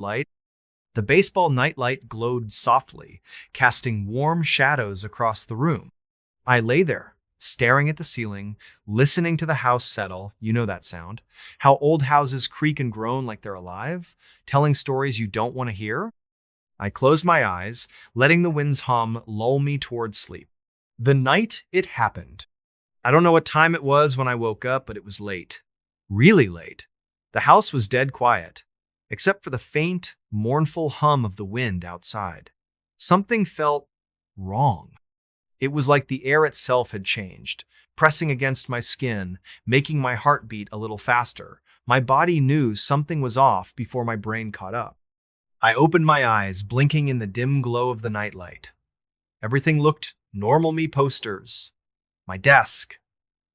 light. The baseball nightlight glowed softly, casting warm shadows across the room. I lay there, staring at the ceiling, listening to the house settle. You know that sound. How old houses creak and groan like they're alive, telling stories you don't want to hear. I closed my eyes, letting the wind's hum lull me towards sleep. The night it happened. I don't know what time it was when I woke up, but it was late. Really late. The house was dead quiet, except for the faint, mournful hum of the wind outside. Something felt wrong. It was like the air itself had changed, pressing against my skin, making my heart beat a little faster. My body knew something was off before my brain caught up. I opened my eyes, blinking in the dim glow of the nightlight. Everything looked normal me posters, my desk,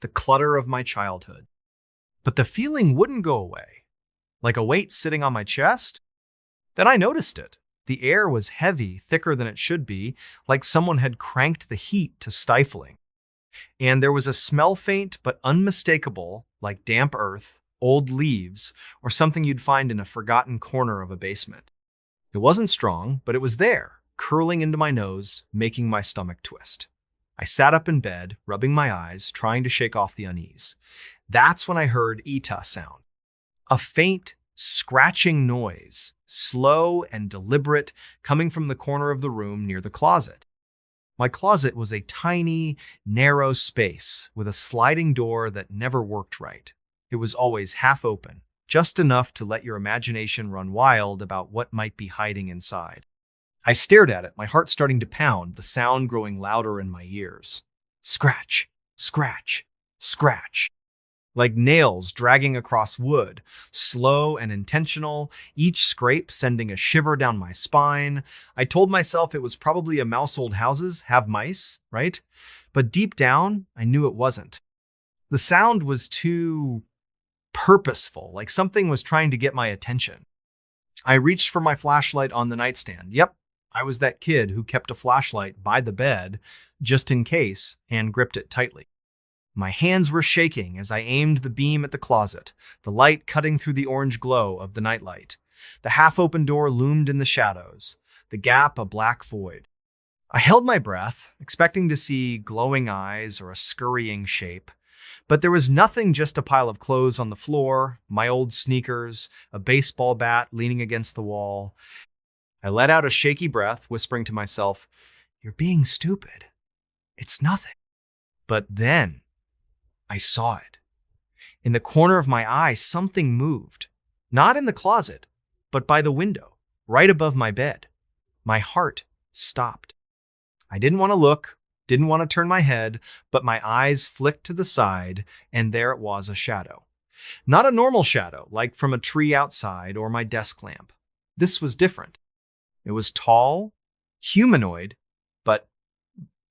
the clutter of my childhood. But the feeling wouldn't go away. Like a weight sitting on my chest? Then I noticed it. The air was heavy, thicker than it should be, like someone had cranked the heat to stifling. And there was a smell faint but unmistakable, like damp earth, old leaves, or something you'd find in a forgotten corner of a basement. It wasn't strong, but it was there, curling into my nose, making my stomach twist. I sat up in bed, rubbing my eyes, trying to shake off the unease. That's when I heard Ita sound. A faint, scratching noise, slow and deliberate, coming from the corner of the room near the closet. My closet was a tiny, narrow space with a sliding door that never worked right. It was always half open, just enough to let your imagination run wild about what might be hiding inside. I stared at it, my heart starting to pound, the sound growing louder in my ears. Scratch, scratch, scratch. Like nails dragging across wood, slow and intentional, each scrape sending a shiver down my spine. I told myself it was probably a mouse. Old houses have mice, right? But deep down, I knew it wasn't. The sound was too purposeful, like something was trying to get my attention. I reached for my flashlight on the nightstand. Yep, I was that kid who kept a flashlight by the bed, just in case, and gripped it tightly. My hands were shaking as I aimed the beam at the closet, the light cutting through the orange glow of the nightlight. The half-open door loomed in the shadows, the gap a black void. I held my breath, expecting to see glowing eyes or a scurrying shape, but there was nothing, just a pile of clothes on the floor, my old sneakers, a baseball bat leaning against the wall. I let out a shaky breath, whispering to myself, "You're being stupid. It's nothing." But then I saw it. In the corner of my eye, something moved. Not in the closet, but by the window, right above my bed. My heart stopped. I didn't want to look, didn't want to turn my head, but my eyes flicked to the side, and there it was, a shadow. Not a normal shadow, like from a tree outside or my desk lamp. This was different. It was tall, humanoid, but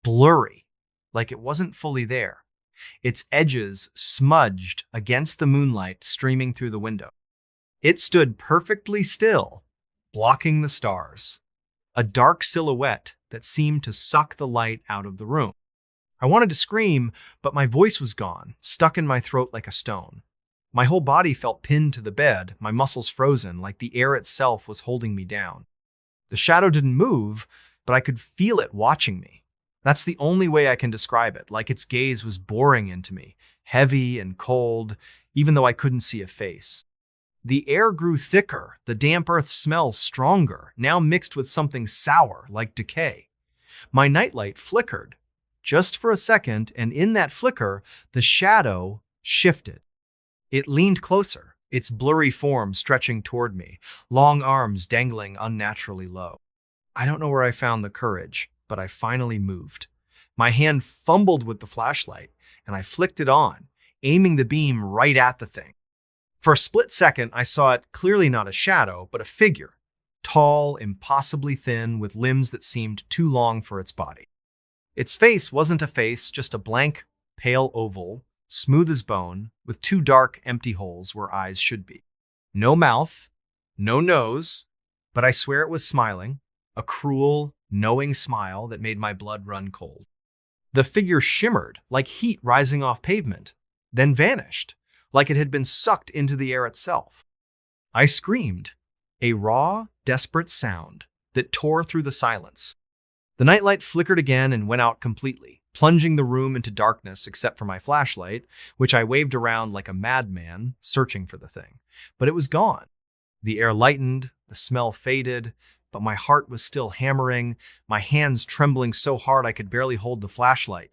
blurry, like it wasn't fully there. Its edges smudged against the moonlight streaming through the window. It stood perfectly still, blocking the stars. A dark silhouette that seemed to suck the light out of the room. I wanted to scream, but my voice was gone, stuck in my throat like a stone. My whole body felt pinned to the bed, my muscles frozen, like the air itself was holding me down. The shadow didn't move, but I could feel it watching me. That's the only way I can describe it, like its gaze was boring into me, heavy and cold, even though I couldn't see a face. The air grew thicker, the damp earth smell stronger, now mixed with something sour, like decay. My nightlight flickered, just for a second, and in that flicker, the shadow shifted. It leaned closer, its blurry form stretching toward me, long arms dangling unnaturally low. I don't know where I found the courage, but I finally moved. My hand fumbled with the flashlight, and I flicked it on, aiming the beam right at the thing. For a split second, I saw it clearly not a shadow, but a figure, tall, impossibly thin, with limbs that seemed too long for its body. Its face wasn't a face, just a blank, pale oval, smooth as bone, with two dark, empty holes where eyes should be. No mouth, no nose, but I swear it was smiling, a cruel, knowing smile that made my blood run cold. The figure shimmered like heat rising off pavement, then vanished, like it had been sucked into the air itself. I screamed. a raw, desperate sound that tore through the silence. The nightlight flickered again and went out completely, plunging the room into darkness except for my flashlight, which I waved around like a madman, searching for the thing. But it was gone. The air lightened, the smell faded, but my heart was still hammering, my hands trembling so hard I could barely hold the flashlight.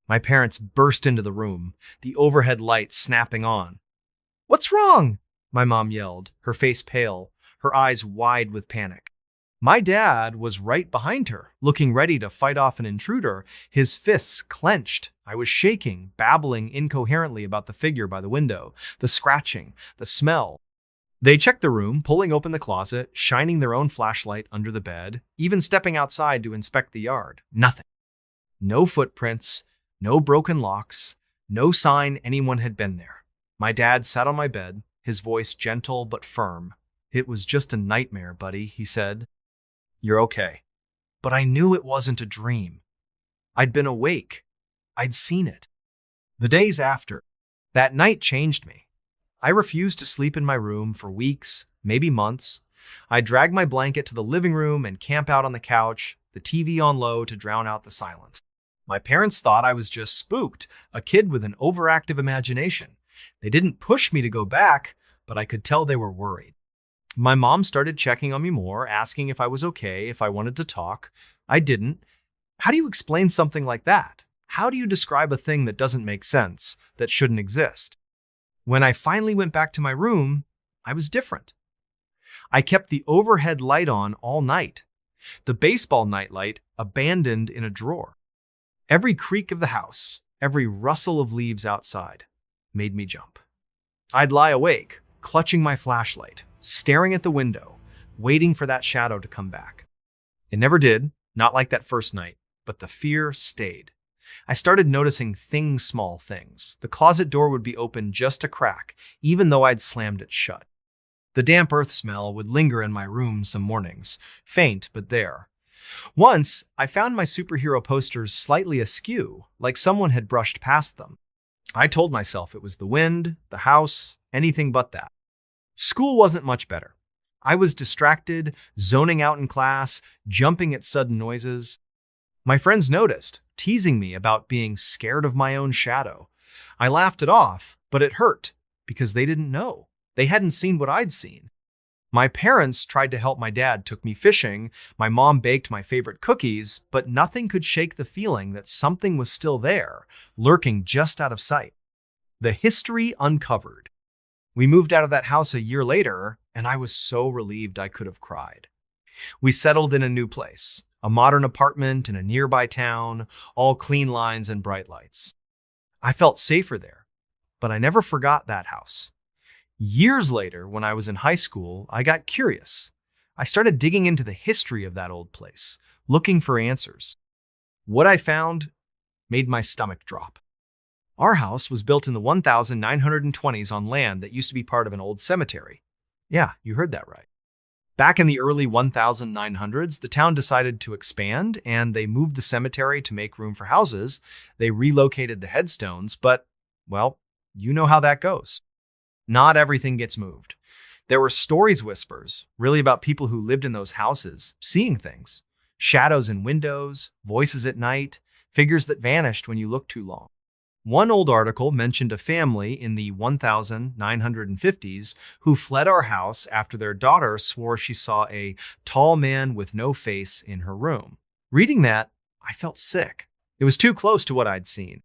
My parents burst into the room, the overhead light snapping on. "What's wrong?" my mom yelled, her face pale, her eyes wide with panic. My dad was right behind her, looking ready to fight off an intruder, his fists clenched. I was shaking, babbling incoherently about the figure by the window, the scratching, the smell. They checked the room, pulling open the closet, shining their own flashlight under the bed, even stepping outside to inspect the yard. Nothing. No footprints, no broken locks, no sign anyone had been there. My dad sat on my bed, his voice gentle but firm. "It was just a nightmare, buddy," he said. "You're okay." But I knew it wasn't a dream. I'd been awake. I'd seen it. The days after, that night changed me. I refused to sleep in my room for weeks, maybe months. I'd drag my blanket to the living room and camp out on the couch, the TV on low to drown out the silence. My parents thought I was just spooked, a kid with an overactive imagination. They didn't push me to go back, but I could tell they were worried. My mom started checking on me more, asking if I was okay, if I wanted to talk. I didn't. How do you explain something like that? How do you describe a thing that doesn't make sense, that shouldn't exist? When I finally went back to my room, I was different. I kept the overhead light on all night, the baseball nightlight abandoned in a drawer. Every creak of the house, every rustle of leaves outside, made me jump. I'd lie awake, clutching my flashlight, staring at the window, waiting for that shadow to come back. It never did, not like that first night, but the fear stayed. I started noticing small things. The closet door would be open just a crack, even though I'd slammed it shut. The damp earth smell would linger in my room some mornings, faint but there. Once, I found my superhero posters slightly askew, like someone had brushed past them. I told myself it was the wind, the house, anything but that. School wasn't much better. I was distracted, zoning out in class, jumping at sudden noises. My friends noticed, teasing me about being scared of my own shadow. I laughed it off, but it hurt, because they didn't know. They hadn't seen what I'd seen. My parents tried to help. My dad took me fishing, my mom baked my favorite cookies, but nothing could shake the feeling that something was still there, lurking just out of sight. The history uncovered. We moved out of that house a year later, and I was so relieved I could have cried. We settled in a new place, a modern apartment in a nearby town, all clean lines and bright lights. I felt safer there, but I never forgot that house. Years later, when I was in high school, I got curious. I started digging into the history of that old place, looking for answers. What I found made my stomach drop. Our house was built in the 1920s on land that used to be part of an old cemetery. Yeah, you heard that right. Back in the early 1900s, the town decided to expand, and they moved the cemetery to make room for houses. They relocated the headstones, but, well, you know how that goes. Not everything gets moved. There were stories whispers, really about people who lived in those houses, seeing things. Shadows in windows, voices at night, figures that vanished when you looked too long. One old article mentioned a family in the 1950s who fled our house after their daughter swore she saw a tall man with no face in her room. Reading that, I felt sick. It was too close to what I'd seen.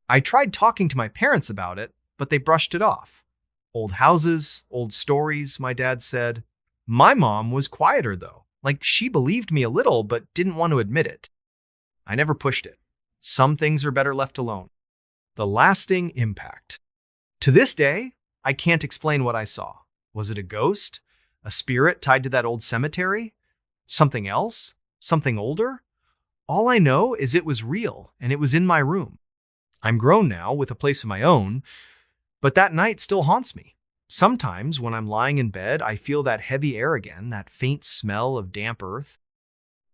I tried talking to my parents about it, but they brushed it off. Old houses, old stories, my dad said. My mom was quieter, though. Like, she believed me a little, but didn't want to admit it. I never pushed it. Some things are better left alone. The lasting impact. To this day, I can't explain what I saw. Was it a ghost? A spirit tied to that old cemetery? Something else? Something older? All I know is it was real, and it was in my room. I'm grown now, with a place of my own, but that night still haunts me. Sometimes, when I'm lying in bed, I feel that heavy air again, that faint smell of damp earth.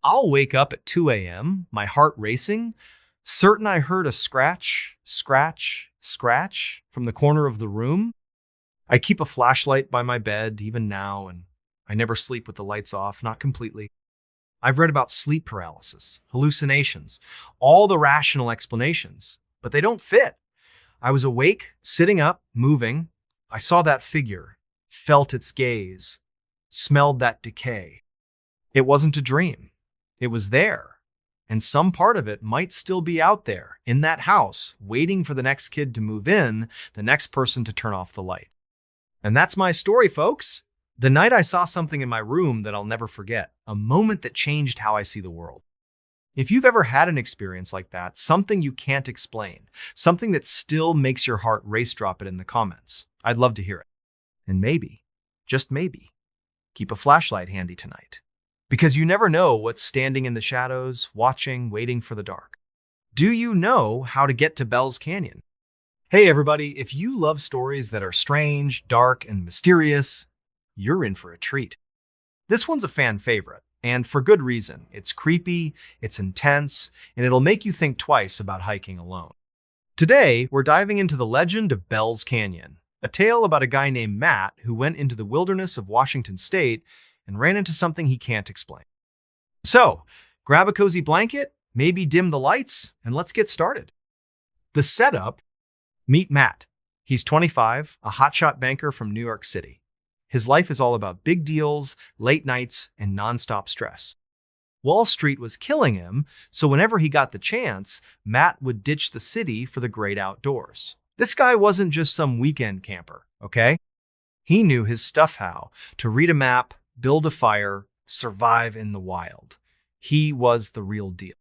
I'll wake up at 2 a.m., my heart racing, certain I heard a scratch, scratch, scratch from the corner of the room. I keep a flashlight by my bed, even now, and I never sleep with the lights off, not completely. I've read about sleep paralysis, hallucinations, all the rational explanations, but they don't fit. I was awake, sitting up, moving. I saw that figure, felt its gaze, smelled that decay. It wasn't a dream. It was there. And some part of it might still be out there, in that house, waiting for the next kid to move in, the next person to turn off the light. And that's my story, folks. The night I saw something in my room that I'll never forget, a moment that changed how I see the world. If you've ever had an experience like that, something you can't explain, something that still makes your heart race, drop it in the comments. I'd love to hear it. And maybe, just maybe, keep a flashlight handy tonight. Because you never know what's standing in the shadows, watching, waiting for the dark. Do you know how to get to Bell's Canyon? Hey everybody, if you love stories that are strange, dark, and mysterious, you're in for a treat. This one's a fan favorite, and for good reason. It's creepy, it's intense, and it'll make you think twice about hiking alone. Today, we're diving into the legend of Bell's Canyon, a tale about a guy named Matt who went into the wilderness of Washington State and ran into something he can't explain. So, grab a cozy blanket, maybe dim the lights, and let's get started. The setup: meet Matt. He's 25, a hotshot banker from New York City. His life is all about big deals, late nights, and nonstop stress. Wall Street was killing him, so whenever he got the chance, Matt would ditch the city for the great outdoors. This guy wasn't just some weekend camper, okay? He knew his stuff how to read a map, build a fire, survive in the wild. He was the real deal.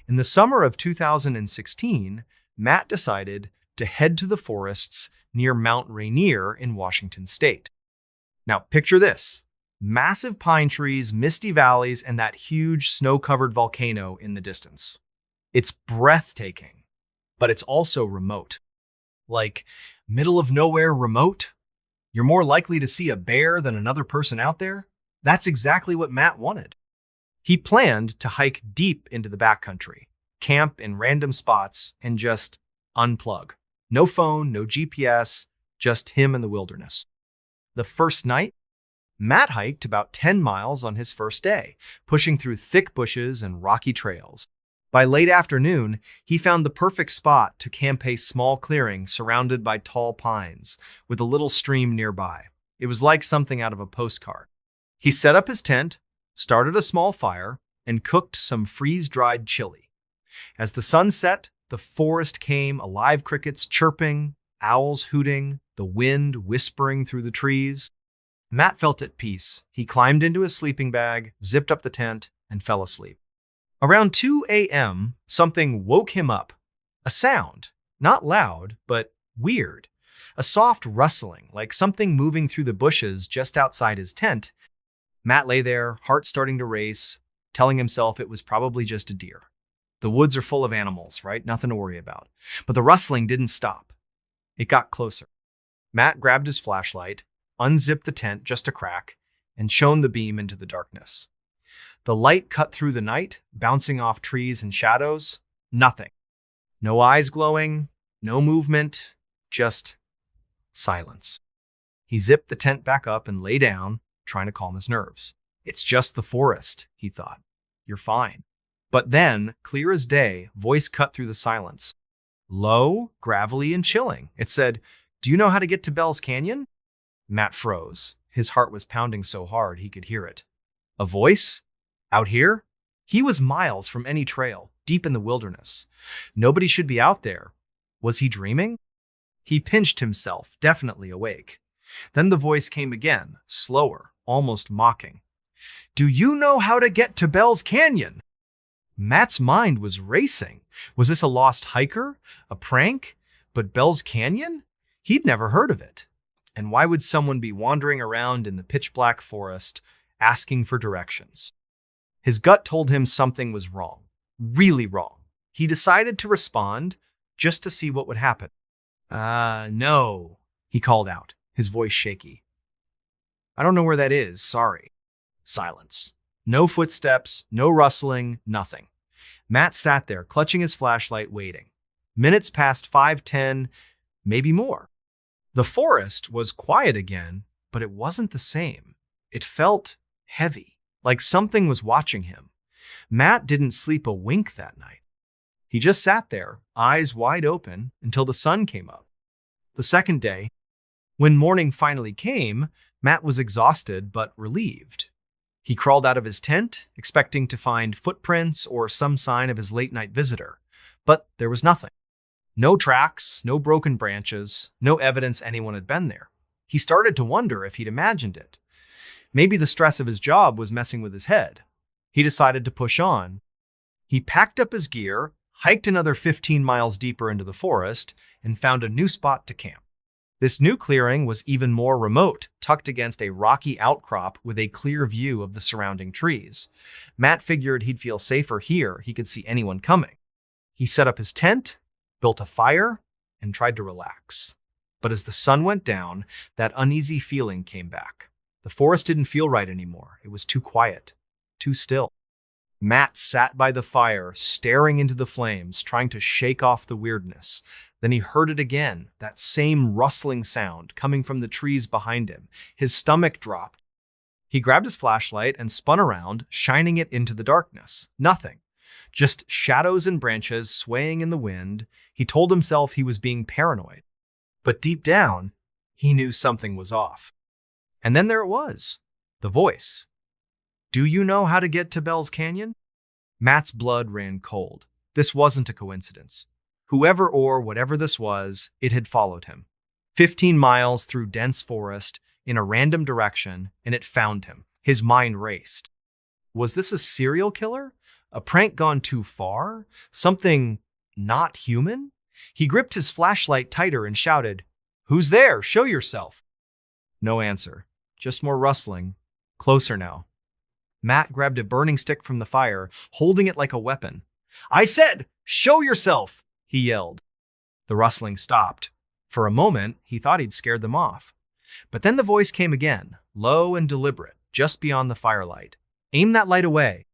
In the summer of 2016, Matt decided to head to the forests near Mount Rainier in Washington State. Now, picture this: massive pine trees, misty valleys, and that huge snow-covered volcano in the distance. It's breathtaking, but it's also remote. Like, middle of nowhere remote? You're more likely to see a bear than another person out there? That's exactly what Matt wanted. He planned to hike deep into the backcountry, camp in random spots, and just unplug. No phone, no GPS, just him and the wilderness. The first night, Matt hiked about 10 miles on his first day, pushing through thick bushes and rocky trails. By late afternoon, he found the perfect spot to camp a small clearing surrounded by tall pines, with a little stream nearby. It was like something out of a postcard. He set up his tent, started a small fire, and cooked some freeze-dried chili. As the sun set, the forest came alive, crickets chirping, owls hooting, the wind whispering through the trees. Matt felt at peace. He climbed into his sleeping bag, zipped up the tent, and fell asleep. Around 2 a.m., something woke him up. A sound, not loud, but weird. A soft rustling, like something moving through the bushes just outside his tent. Matt lay there, heart starting to race, telling himself it was probably just a deer. The woods are full of animals, right? Nothing to worry about. But the rustling didn't stop. It got closer. Matt grabbed his flashlight, unzipped the tent just a crack, and shone the beam into the darkness. The light cut through the night, bouncing off trees and shadows. Nothing. No eyes glowing, no movement, just silence. He zipped the tent back up and lay down, trying to calm his nerves. It's just the forest, he thought. You're fine. But then, clear as day, voice cut through the silence. Low, gravelly, and chilling. It said, "Do you know how to get to Bell's Canyon?" Matt froze. His heart was pounding so hard he could hear it. A voice? Out here? He was miles from any trail, deep in the wilderness. Nobody should be out there. Was he dreaming? He pinched himself, definitely awake. Then the voice came again, slower, almost mocking. "Do you know how to get to Bell's Canyon?" Matt's mind was racing. Was this a lost hiker? A prank? But Bell's Canyon? He'd never heard of it. And why would someone be wandering around in the pitch-black forest, asking for directions? His gut told him something was wrong. Really wrong. He decided to respond, just to see what would happen. No, he called out, his voice shaky. "I don't know where that is, sorry." Silence. No footsteps, no rustling, nothing. Matt sat there, clutching his flashlight, waiting. Minutes passed 5, 10, maybe more. The forest was quiet again, but it wasn't the same. It felt heavy, like something was watching him. Matt didn't sleep a wink that night. He just sat there, eyes wide open, until the sun came up. The second day, when morning finally came, Matt was exhausted but relieved. He crawled out of his tent, expecting to find footprints or some sign of his late-night visitor. But there was nothing. No tracks, no broken branches, no evidence anyone had been there. He started to wonder if he'd imagined it. Maybe the stress of his job was messing with his head. He decided to push on. He packed up his gear, hiked another 15 miles deeper into the forest, and found a new spot to camp. This new clearing was even more remote, tucked against a rocky outcrop with a clear view of the surrounding trees. Matt figured he'd feel safer here. He could see anyone coming. He set up his tent, built a fire, and tried to relax. But as the sun went down, that uneasy feeling came back. The forest didn't feel right anymore. It was too quiet, too still. Matt sat by the fire, staring into the flames, trying to shake off the weirdness. Then he heard it again, that same rustling sound coming from the trees behind him. His stomach dropped. He grabbed his flashlight and spun around, shining it into the darkness. Nothing. Just shadows and branches swaying in the wind. He told himself he was being paranoid. But deep down, he knew something was off. And then there it was, the voice. "Do you know how to get to Bell's Canyon?" Matt's blood ran cold. This wasn't a coincidence. Whoever or whatever this was, it had followed him. 15 miles through dense forest, in a random direction, and it found him. His mind raced. Was this a serial killer? A prank gone too far? Something not human? He gripped his flashlight tighter and shouted, "Who's there? Show yourself!" No answer. Just more rustling. Closer now. Matt grabbed a burning stick from the fire, holding it like a weapon. "I said, show yourself!" he yelled. The rustling stopped. For a moment, he thought he'd scared them off. But then the voice came again, low and deliberate, just beyond the firelight. "Aim that light away."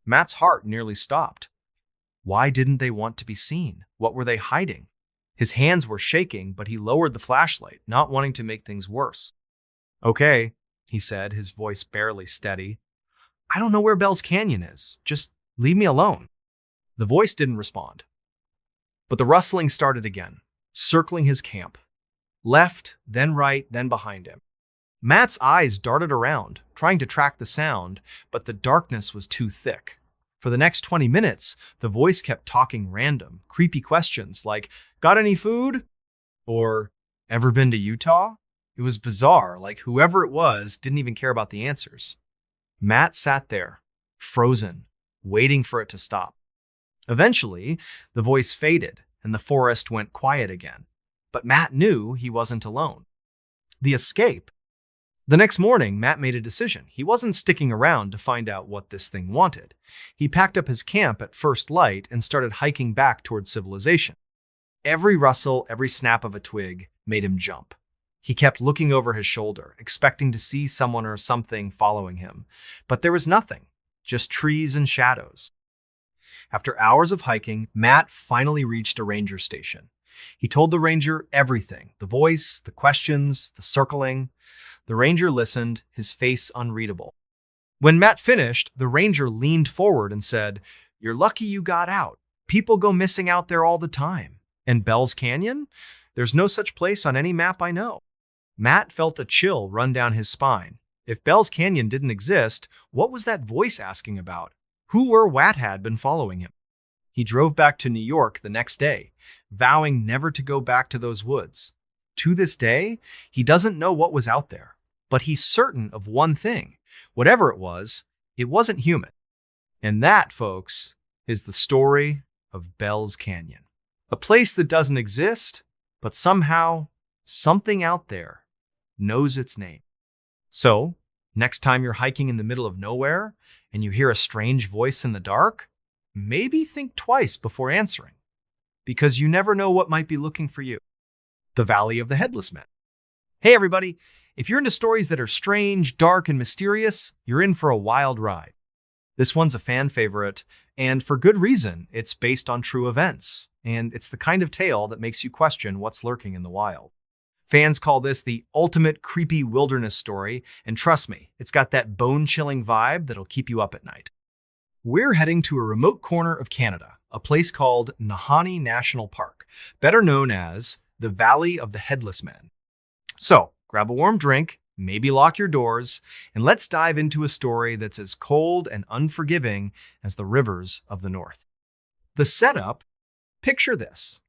Matt's heart nearly stopped. Why didn't they want to be seen? What were they hiding? His hands were shaking, but he lowered the flashlight, not wanting to make things worse. "Okay," he said, his voice barely steady. "I don't know where Bell's Canyon is. Just leave me alone." The voice didn't respond. But the rustling started again, circling his camp. Left, then right, then behind him. Matt's eyes darted around, trying to track the sound, but the darkness was too thick. For the next 20 minutes, the voice kept talking random, creepy questions like, "Got any food?" Or, "Ever been to Utah?" It was bizarre, like whoever it was didn't even care about the answers. Matt sat there, frozen, waiting for it to stop. Eventually, the voice faded and the forest went quiet again. But Matt knew he wasn't alone. The escape. The next morning, Matt made a decision. He wasn't sticking around to find out what this thing wanted. He packed up his camp at first light and started hiking back toward civilization. Every rustle, every snap of a twig made him jump. He kept looking over his shoulder, expecting to see someone or something following him. But there was nothing, just trees and shadows. After hours of hiking, Matt finally reached a ranger station. He told the ranger everything, the voice, the questions, the circling. The ranger listened, his face unreadable. When Matt finished, the ranger leaned forward and said, "You're lucky you got out. People go missing out there all the time. And Bell's Canyon? There's no such place on any map I know." Matt felt a chill run down his spine. If Bell's Canyon didn't exist, what was that voice asking about? Who or what had been following him? He drove back to New York the next day, vowing never to go back to those woods. To this day, he doesn't know what was out there, but he's certain of one thing. Whatever it wasn't human. And that, folks, is the story of Bell's Canyon. A place that doesn't exist, but somehow, something out there knows its name. So, next time you're hiking in the middle of nowhere and you hear a strange voice in the dark, maybe think twice before answering, because you never know what might be looking for you. The Valley of the Headless Men. Hey everybody, if you're into stories that are strange, dark, and mysterious, you're in for a wild ride. This one's a fan favorite, and for good reason. It's based on true events, and it's the kind of tale that makes you question what's lurking in the wild. Fans call this the ultimate creepy wilderness story, and trust me, it's got that bone-chilling vibe that'll keep you up at night. We're heading to a remote corner of Canada, a place called Nahanni National Park, better known as the Valley of the Headless Men. So, grab a warm drink, maybe lock your doors, and let's dive into a story that's as cold and unforgiving as the rivers of the North. The setup, picture this.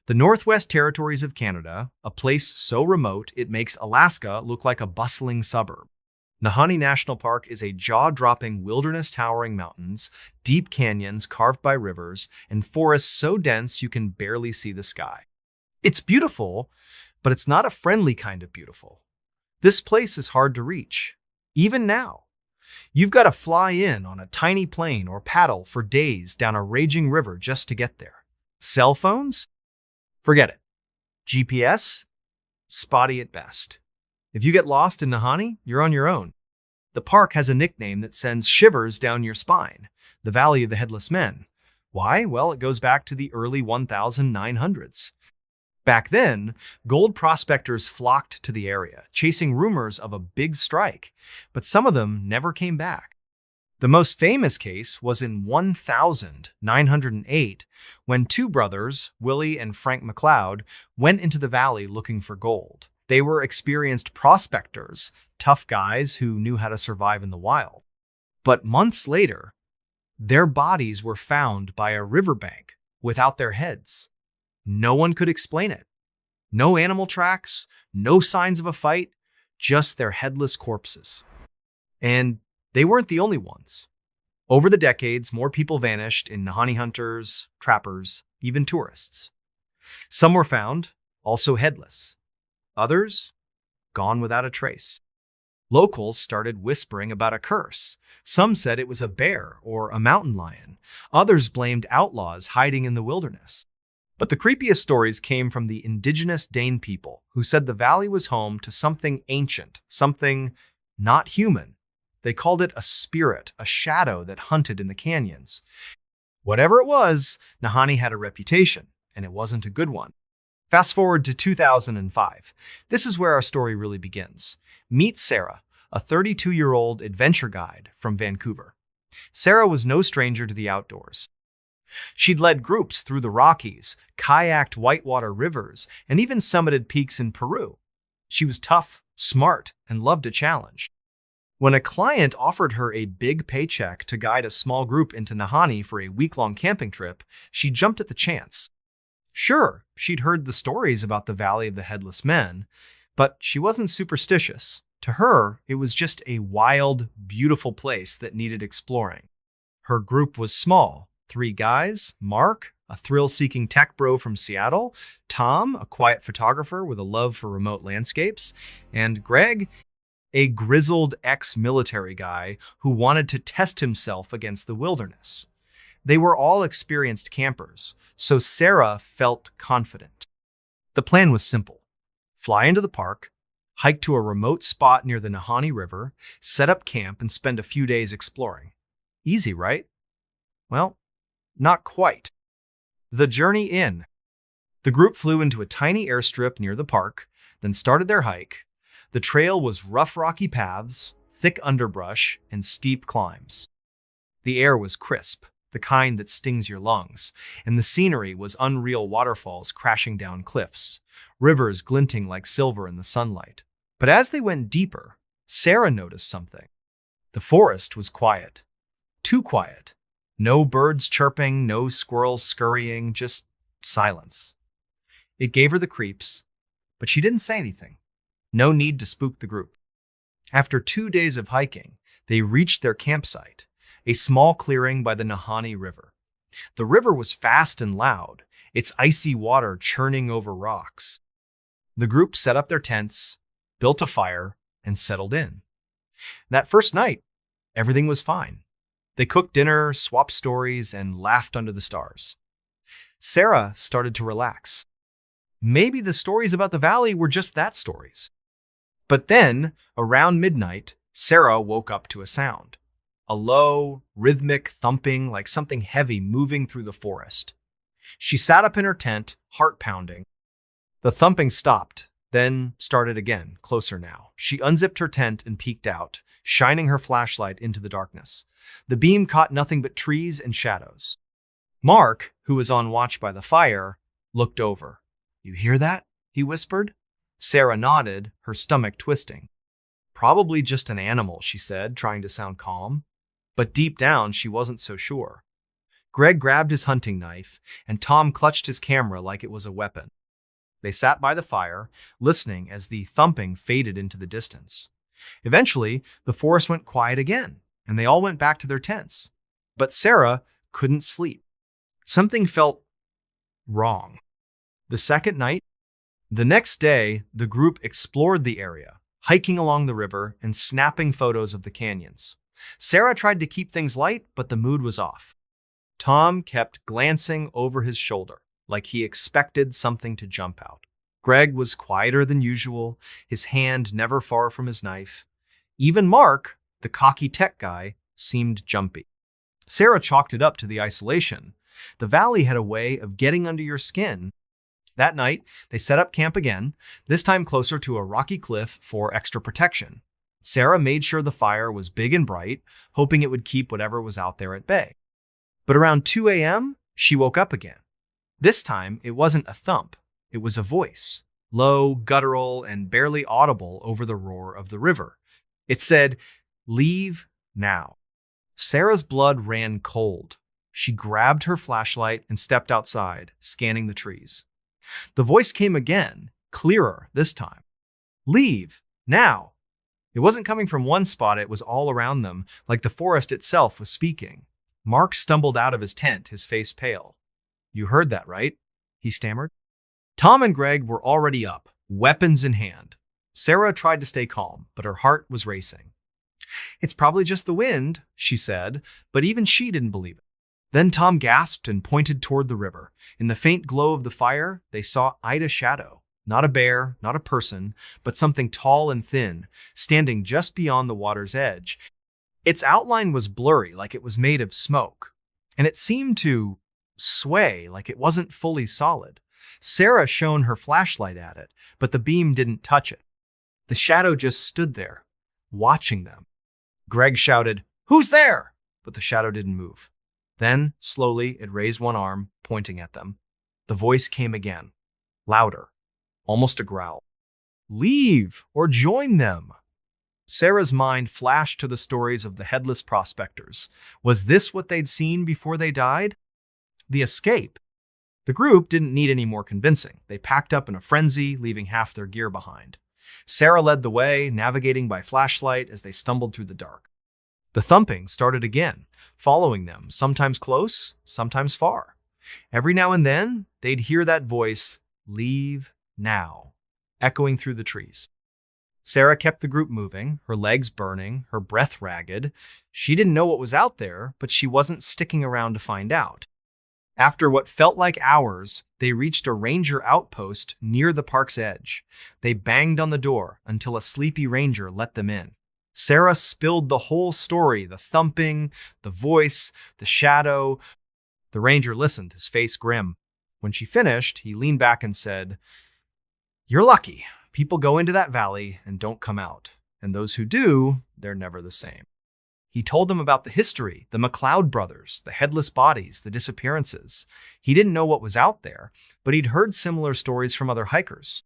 The Northwest Territories of Canada, a place so remote it makes Alaska look like a bustling suburb. Nahanni National Park is a jaw-dropping wilderness towering mountains, deep canyons carved by rivers, and forests so dense you can barely see the sky. It's beautiful, but it's not a friendly kind of beautiful. This place is hard to reach, even now. You've got to fly in on a tiny plane or paddle for days down a raging river just to get there. Cell phones? Forget it. GPS? Spotty at best. If you get lost in Nahanni, you're on your own. The park has a nickname that sends shivers down your spine, the Valley of the Headless Men. Why? Well, it goes back to the early 1900s. Back then, gold prospectors flocked to the area, chasing rumors of a big strike, but some of them never came back. The most famous case was in 1908, when two brothers, Willie and Frank McLeod, went into the valley looking for gold. They were experienced prospectors, tough guys who knew how to survive in the wild. But months later, their bodies were found by a riverbank without their heads. No one could explain it. No animal tracks, no signs of a fight, just their headless corpses. And they weren't the only ones. Over the decades, more people vanished in Nahanni hunters, trappers, even tourists. Some were found, also headless. Others, gone without a trace. Locals started whispering about a curse. Some said it was a bear or a mountain lion. Others blamed outlaws hiding in the wilderness. But the creepiest stories came from the indigenous Dane people, who said the valley was home to something ancient, something not human. They called it a spirit, a shadow that hunted in the canyons. Whatever it was, Nahanni had a reputation, and it wasn't a good one. Fast forward to 2005. This is where our story really begins. Meet Sarah, a 32-year-old adventure guide from Vancouver. Sarah was no stranger to the outdoors. She'd led groups through the Rockies, kayaked whitewater rivers, and even summited peaks in Peru. She was tough, smart, and loved a challenge. When a client offered her a big paycheck to guide a small group into Nahanni for a week-long camping trip, she jumped at the chance. Sure, she'd heard the stories about the Valley of the Headless Men, but she wasn't superstitious. To her, it was just a wild, beautiful place that needed exploring. Her group was small. 3 guys, Mark, a thrill-seeking tech bro from Seattle, Tom, a quiet photographer with a love for remote landscapes, and Greg, a grizzled ex-military guy who wanted to test himself against the wilderness. They were all experienced campers, so Sarah felt confident. The plan was simple. Fly into the park, hike to a remote spot near the Nahanni River, set up camp, and spend a few days exploring. Easy, right? Well, not quite. The journey in. The group flew into a tiny airstrip near the park, then started their hike. The trail was rough, rocky paths, thick underbrush, and steep climbs. The air was crisp, the kind that stings your lungs, and the scenery was unreal waterfalls crashing down cliffs, rivers glinting like silver in the sunlight. But as they went deeper, Sarah noticed something. The forest was quiet. Too quiet. No birds chirping, no squirrels scurrying, just silence. It gave her the creeps, but she didn't say anything. No need to spook the group. After 2 days of hiking, they reached their campsite, a small clearing by the Nahanni River. The river was fast and loud, its icy water churning over rocks. The group set up their tents, built a fire, and settled in. That first night, everything was fine. They cooked dinner, swapped stories, and laughed under the stars. Sarah started to relax. Maybe the stories about the valley were just that stories. But then, around midnight, Sarah woke up to a sound. A low, rhythmic thumping like something heavy moving through the forest. She sat up in her tent, heart pounding. The thumping stopped, then started again, closer now. She unzipped her tent and peeked out, shining her flashlight into the darkness. The beam caught nothing but trees and shadows. Mark, who was on watch by the fire, looked over. "You hear that?" he whispered. Sarah nodded, her stomach twisting. "Probably just an animal," she said, trying to sound calm. But deep down, she wasn't so sure. Greg grabbed his hunting knife, and Tom clutched his camera like it was a weapon. They sat by the fire, listening as the thumping faded into the distance. Eventually, the forest went quiet again, and they all went back to their tents. But Sarah couldn't sleep. Something felt wrong. The next day, the group explored the area, hiking along the river and snapping photos of the canyons. Sarah tried to keep things light, but the mood was off. Tom kept glancing over his shoulder, like he expected something to jump out. Greg was quieter than usual, his hand never far from his knife. Even Mark, the cocky tech guy, seemed jumpy. Sarah chalked it up to the isolation. The valley had a way of getting under your skin. That night, they set up camp again, this time closer to a rocky cliff for extra protection. Sarah made sure the fire was big and bright, hoping it would keep whatever was out there at bay. But around 2 a.m., she woke up again. This time, it wasn't a thump. It was a voice, low, guttural, and barely audible over the roar of the river. It said, "Leave now." Sarah's blood ran cold. She grabbed her flashlight and stepped outside, scanning the trees. The voice came again, clearer this time. "Leave now." It wasn't coming from one spot, it was all around them, like the forest itself was speaking. Mark stumbled out of his tent, his face pale. "You heard that, right?" he stammered. Tom and Greg were already up, weapons in hand. Sarah tried to stay calm, but her heart was racing. "It's probably just the wind," she said, but even she didn't believe it. Then Tom gasped and pointed toward the river. In the faint glow of the fire, they saw Ida's shadow. Not a bear, not a person, but something tall and thin, standing just beyond the water's edge. Its outline was blurry, like it was made of smoke, and it seemed to sway like it wasn't fully solid. Sarah shone her flashlight at it, but the beam didn't touch it. The shadow just stood there, watching them. Greg shouted, "Who's there?" But the shadow didn't move. Then, slowly, it raised one arm, pointing at them. The voice came again, louder, almost a growl. "Leave or join them." Sarah's mind flashed to the stories of the headless prospectors. Was this what they'd seen before they died? The escape. The group didn't need any more convincing. They packed up in a frenzy, leaving half their gear behind. Sarah led the way, navigating by flashlight as they stumbled through the dark. The thumping started again, following them, sometimes close, sometimes far. Every now and then, they'd hear that voice, "Leave now," echoing through the trees. Sarah kept the group moving, her legs burning, her breath ragged. She didn't know what was out there, but she wasn't sticking around to find out. After what felt like hours, they reached a ranger outpost near the park's edge. They banged on the door until a sleepy ranger let them in. Sarah spilled the whole story, the thumping, the voice, the shadow. The ranger listened, his face grim. When she finished, he leaned back and said, "You're lucky. People go into that valley and don't come out. And those who do, they're never the same." He told them about the history, the McLeod brothers, the headless bodies, the disappearances. He didn't know what was out there, but he'd heard similar stories from other hikers.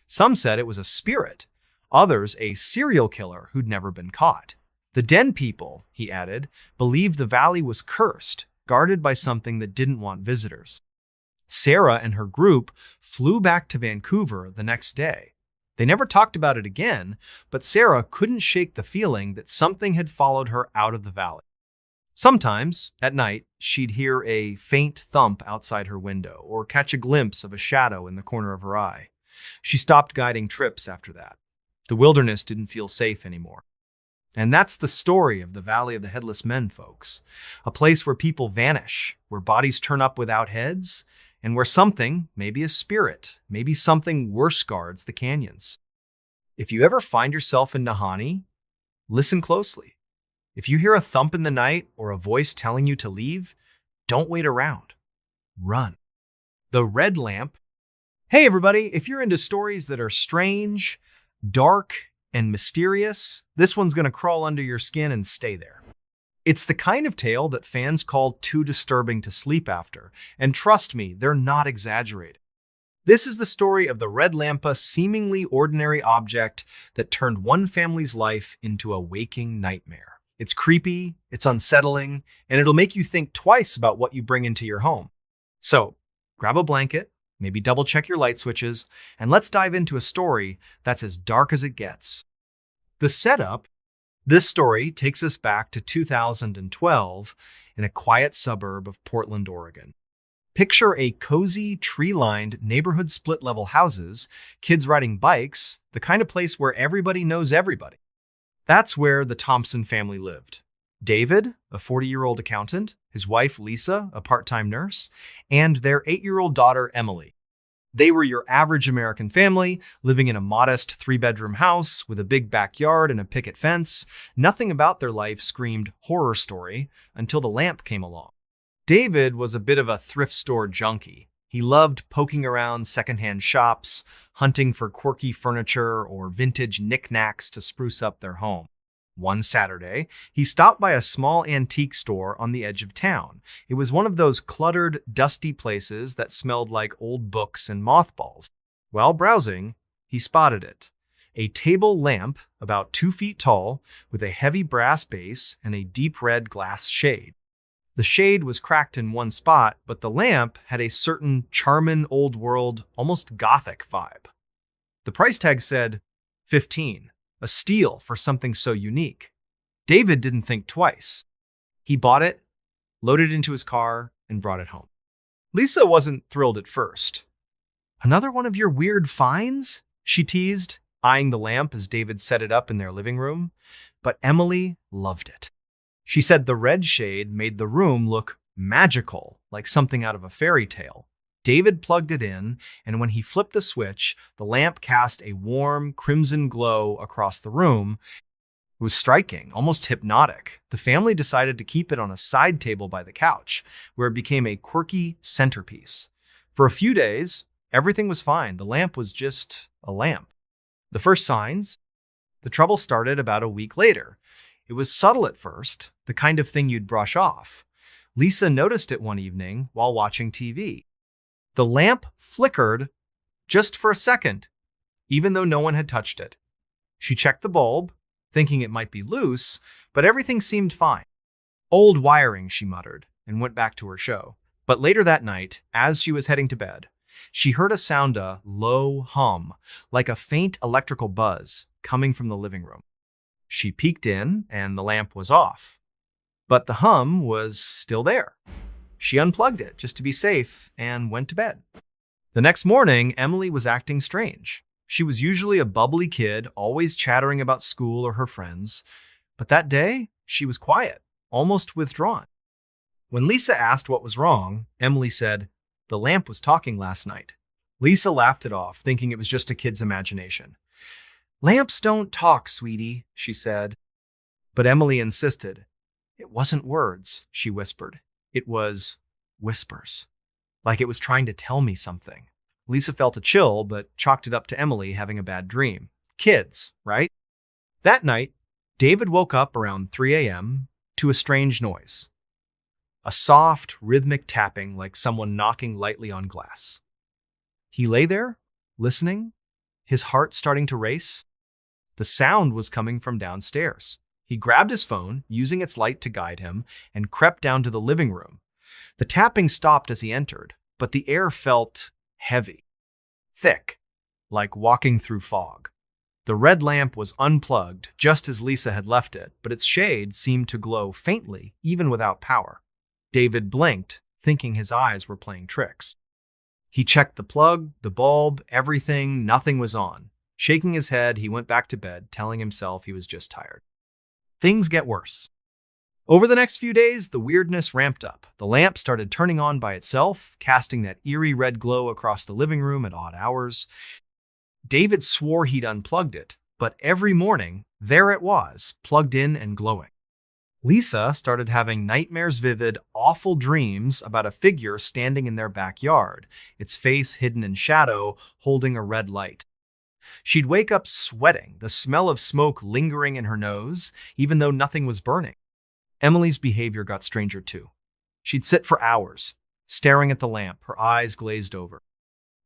Some said it was a spirit, others a serial killer who'd never been caught. The Den people, he added, believed the valley was cursed, guarded by something that didn't want visitors. Sarah and her group flew back to Vancouver the next day. They never talked about it again, but Sarah couldn't shake the feeling that something had followed her out of the valley. Sometimes, at night, she'd hear a faint thump outside her window or catch a glimpse of a shadow in the corner of her eye. She stopped guiding trips after that. The wilderness didn't feel safe anymore. And that's the story of the Valley of the Headless Men, folks. A place where people vanish, where bodies turn up without heads, and where something, maybe a spirit, maybe something worse guards the canyons. If you ever find yourself in Nahanni, listen closely. If you hear a thump in the night or a voice telling you to leave, don't wait around. Run. The red lamp Hey, everybody, if you're into stories that are strange, dark, and mysterious, this one's going to crawl under your skin and stay there. It's the kind of tale that fans call too disturbing to sleep after, and trust me, they're not exaggerating. This is the story of the red lampa, seemingly ordinary object that turned one family's life into a waking nightmare. It's creepy, it's unsettling, and it'll make you think twice about what you bring into your home. So, grab a blanket, maybe double check your light switches, and let's dive into a story that's as dark as it gets. The setup: this story takes us back to 2012 in a quiet suburb of Portland, Oregon. Picture a cozy, tree-lined neighborhood split-level houses, kids riding bikes, the kind of place where everybody knows everybody. That's where the Thompson family lived. David, a 40-year-old accountant, his wife Lisa, a part-time nurse, and their 8-year-old daughter Emily. They were your average American family, living in a modest 3-bedroom house with a big backyard and a picket fence. Nothing about their life screamed horror story until the lamp came along. David was a bit of a thrift store junkie. He loved poking around secondhand shops, hunting for quirky furniture or vintage knickknacks to spruce up their home. One Saturday, he stopped by a small antique store on the edge of town. It was one of those cluttered, dusty places that smelled like old books and mothballs. While browsing, he spotted it. A table lamp about 2 feet tall with a heavy brass base and a deep red glass shade. The shade was cracked in one spot, but the lamp had a certain charming old world, almost gothic vibe. The price tag said $15, a steal for something so unique. David didn't think twice. He bought it, loaded it into his car, and brought it home. Lisa wasn't thrilled at first. "Another one of your weird finds?" she teased, eyeing the lamp as David set it up in their living room. But Emily loved it. She said the red shade made the room look magical, like something out of a fairy tale. David plugged it in, and when he flipped the switch, the lamp cast a warm, crimson glow across the room. It was striking, almost hypnotic. The family decided to keep it on a side table by the couch, where it became a quirky centerpiece. For a few days, everything was fine. The lamp was just a lamp. The first signs: the trouble started about a week later. It was subtle at first, the kind of thing you'd brush off. Lisa noticed it one evening while watching TV. The lamp flickered just for a second, even though no one had touched it. She checked the bulb, thinking it might be loose, but everything seemed fine. "Old wiring," she muttered, and went back to her show. But later that night, as she was heading to bed, she heard a low hum, like a faint electrical buzz, coming from the living room. She peeked in, and the lamp was off. But the hum was still there. She unplugged it just to be safe and went to bed. The next morning, Emily was acting strange. She was usually a bubbly kid, always chattering about school or her friends. But that day, she was quiet, almost withdrawn. When Lisa asked what was wrong, Emily said, "The lamp was talking last night." Lisa laughed it off, thinking it was just a kid's imagination. "Lamps don't talk, sweetie," she said. But Emily insisted. "It wasn't words," she whispered. "It was whispers, like it was trying to tell me something." Lisa felt a chill, but chalked it up to Emily having a bad dream. Kids, right? That night, David woke up around 3 a.m. to a strange noise. A soft, rhythmic tapping like someone knocking lightly on glass. He lay there, listening, his heart starting to race. The sound was coming from downstairs. He grabbed his phone, using its light to guide him, and crept down to the living room. The tapping stopped as he entered, but the air felt heavy, thick, like walking through fog. The red lamp was unplugged, just as Lisa had left it, but its shade seemed to glow faintly, even without power. David blinked, thinking his eyes were playing tricks. He checked the plug, the bulb, everything. Nothing was on. Shaking his head, he went back to bed, telling himself he was just tired. Things get worse. Over the next few days, the weirdness ramped up. The lamp started turning on by itself, casting that eerie red glow across the living room at odd hours. David swore he'd unplugged it, but every morning, there it was, plugged in and glowing. Lisa started having nightmares, vivid, awful dreams about a figure standing in their backyard, its face hidden in shadow, holding a red light. She'd wake up sweating, the smell of smoke lingering in her nose, even though nothing was burning. Emily's behavior got stranger too. She'd sit for hours, staring at the lamp, her eyes glazed over.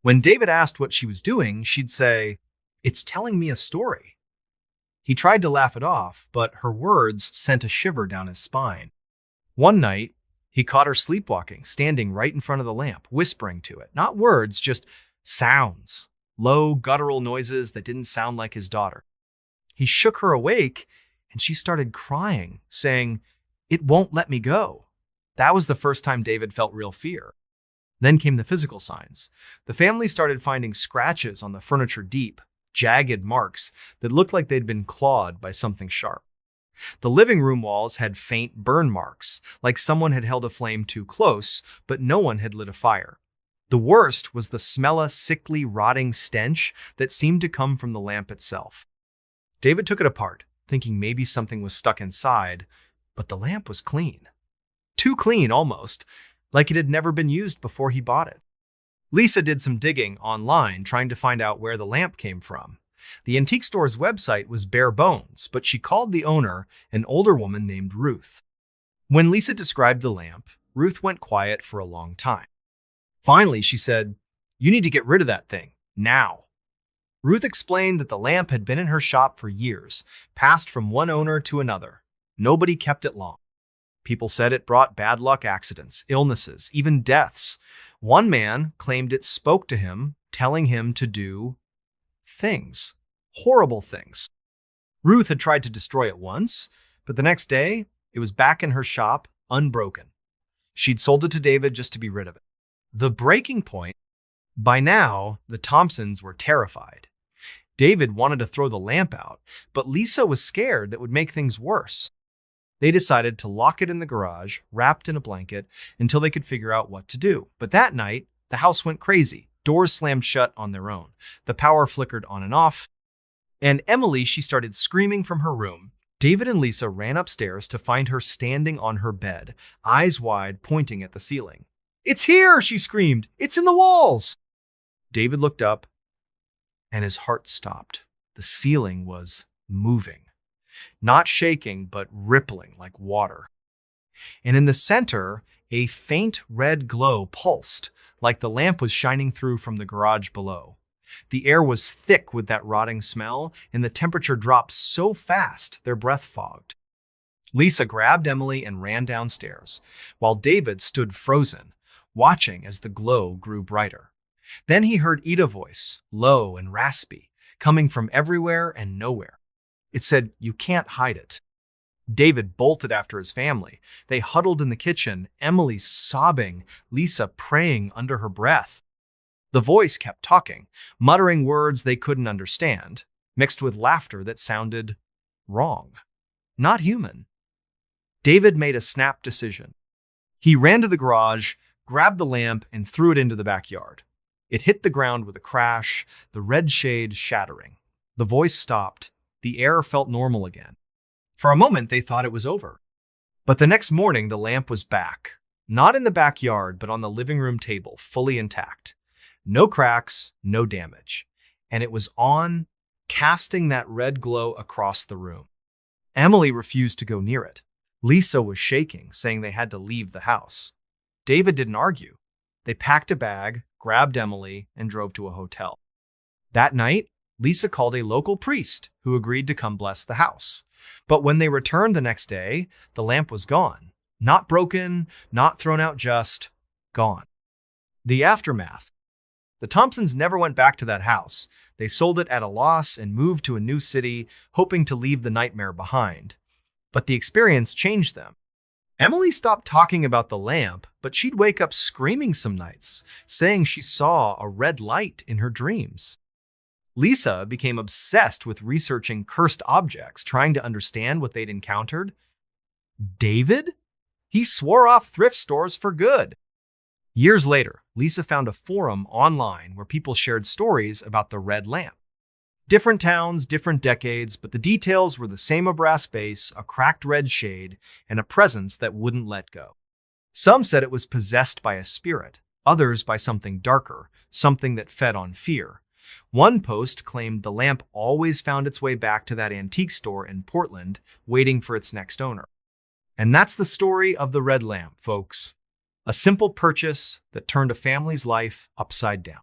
When David asked what she was doing, she'd say, "It's telling me a story." He tried to laugh it off, but her words sent a shiver down his spine. One night, he caught her sleepwalking, standing right in front of the lamp, whispering to it. Not words, just sounds. Low, guttural noises that didn't sound like his daughter. He shook her awake, and she started crying, saying, "It won't let me go." That was the first time David felt real fear. Then came the physical signs. The family started finding scratches on the furniture, deep, jagged marks that looked like they'd been clawed by something sharp. The living room walls had faint burn marks, like someone had held a flame too close, but no one had lit a fire. The worst was the smell of sickly, rotting stench that seemed to come from the lamp itself. David took it apart, thinking maybe something was stuck inside, but the lamp was clean. Too clean, almost, like it had never been used before he bought it. Lisa did some digging online, trying to find out where the lamp came from. The antique store's website was bare bones, but she called the owner, an older woman named Ruth. When Lisa described the lamp, Ruth went quiet for a long time. Finally, she said, "You need to get rid of that thing, now." Ruth explained that the lamp had been in her shop for years, passed from one owner to another. Nobody kept it long. People said it brought bad luck, accidents, illnesses, even deaths. One man claimed it spoke to him, telling him to do things, horrible things. Ruth had tried to destroy it once, but the next day, it was back in her shop, unbroken. She'd sold it to David just to be rid of it. The breaking point, by now, the Thompsons were terrified. David wanted to throw the lamp out, but Lisa was scared that would make things worse. They decided to lock it in the garage, wrapped in a blanket, until they could figure out what to do. But that night, the house went crazy. Doors slammed shut on their own. The power flickered on and off. And Emily, she started screaming from her room. David and Lisa ran upstairs to find her standing on her bed, eyes wide, pointing at the ceiling. "It's here!" she screamed. "It's in the walls!" David looked up, and his heart stopped. The ceiling was moving. Not shaking, but rippling like water. And in the center, a faint red glow pulsed, like the lamp was shining through from the garage below. The air was thick with that rotting smell, and the temperature dropped so fast their breath fogged. Lisa grabbed Emily and ran downstairs, while David stood frozen, watching as the glow grew brighter. Then he heard Ida's voice, low and raspy, coming from everywhere and nowhere. It said, "You can't hide it." David bolted after his family. They huddled in the kitchen, Emily sobbing, Lisa praying under her breath. The voice kept talking, muttering words they couldn't understand, mixed with laughter that sounded wrong, not human. David made a snap decision. He ran to the garage, grabbed the lamp, and threw it into the backyard. It hit the ground with a crash, the red shade shattering. The voice stopped. The air felt normal again. For a moment, they thought it was over. But the next morning, the lamp was back. Not in the backyard, but on the living room table, fully intact. No cracks, no damage. And it was on, casting that red glow across the room. Emily refused to go near it. Lisa was shaking, saying they had to leave the house. David didn't argue. They packed a bag, grabbed Emily, and drove to a hotel. That night, Lisa called a local priest who agreed to come bless the house. But when they returned the next day, the lamp was gone. Not broken, not thrown out, just gone. The aftermath. The Thompsons never went back to that house. They sold it at a loss and moved to a new city, hoping to leave the nightmare behind. But the experience changed them. Emily stopped talking about the lamp, but she'd wake up screaming some nights, saying she saw a red light in her dreams. Lisa became obsessed with researching cursed objects, trying to understand what they'd encountered. David? He swore off thrift stores for good. Years later, Lisa found a forum online where people shared stories about the red lamp. Different towns, different decades, but the details were the same: a brass base, a cracked red shade, and a presence that wouldn't let go. Some said it was possessed by a spirit, others by something darker, something that fed on fear. One post claimed the lamp always found its way back to that antique store in Portland, waiting for its next owner. And that's the story of the red lamp, folks. A simple purchase that turned a family's life upside down.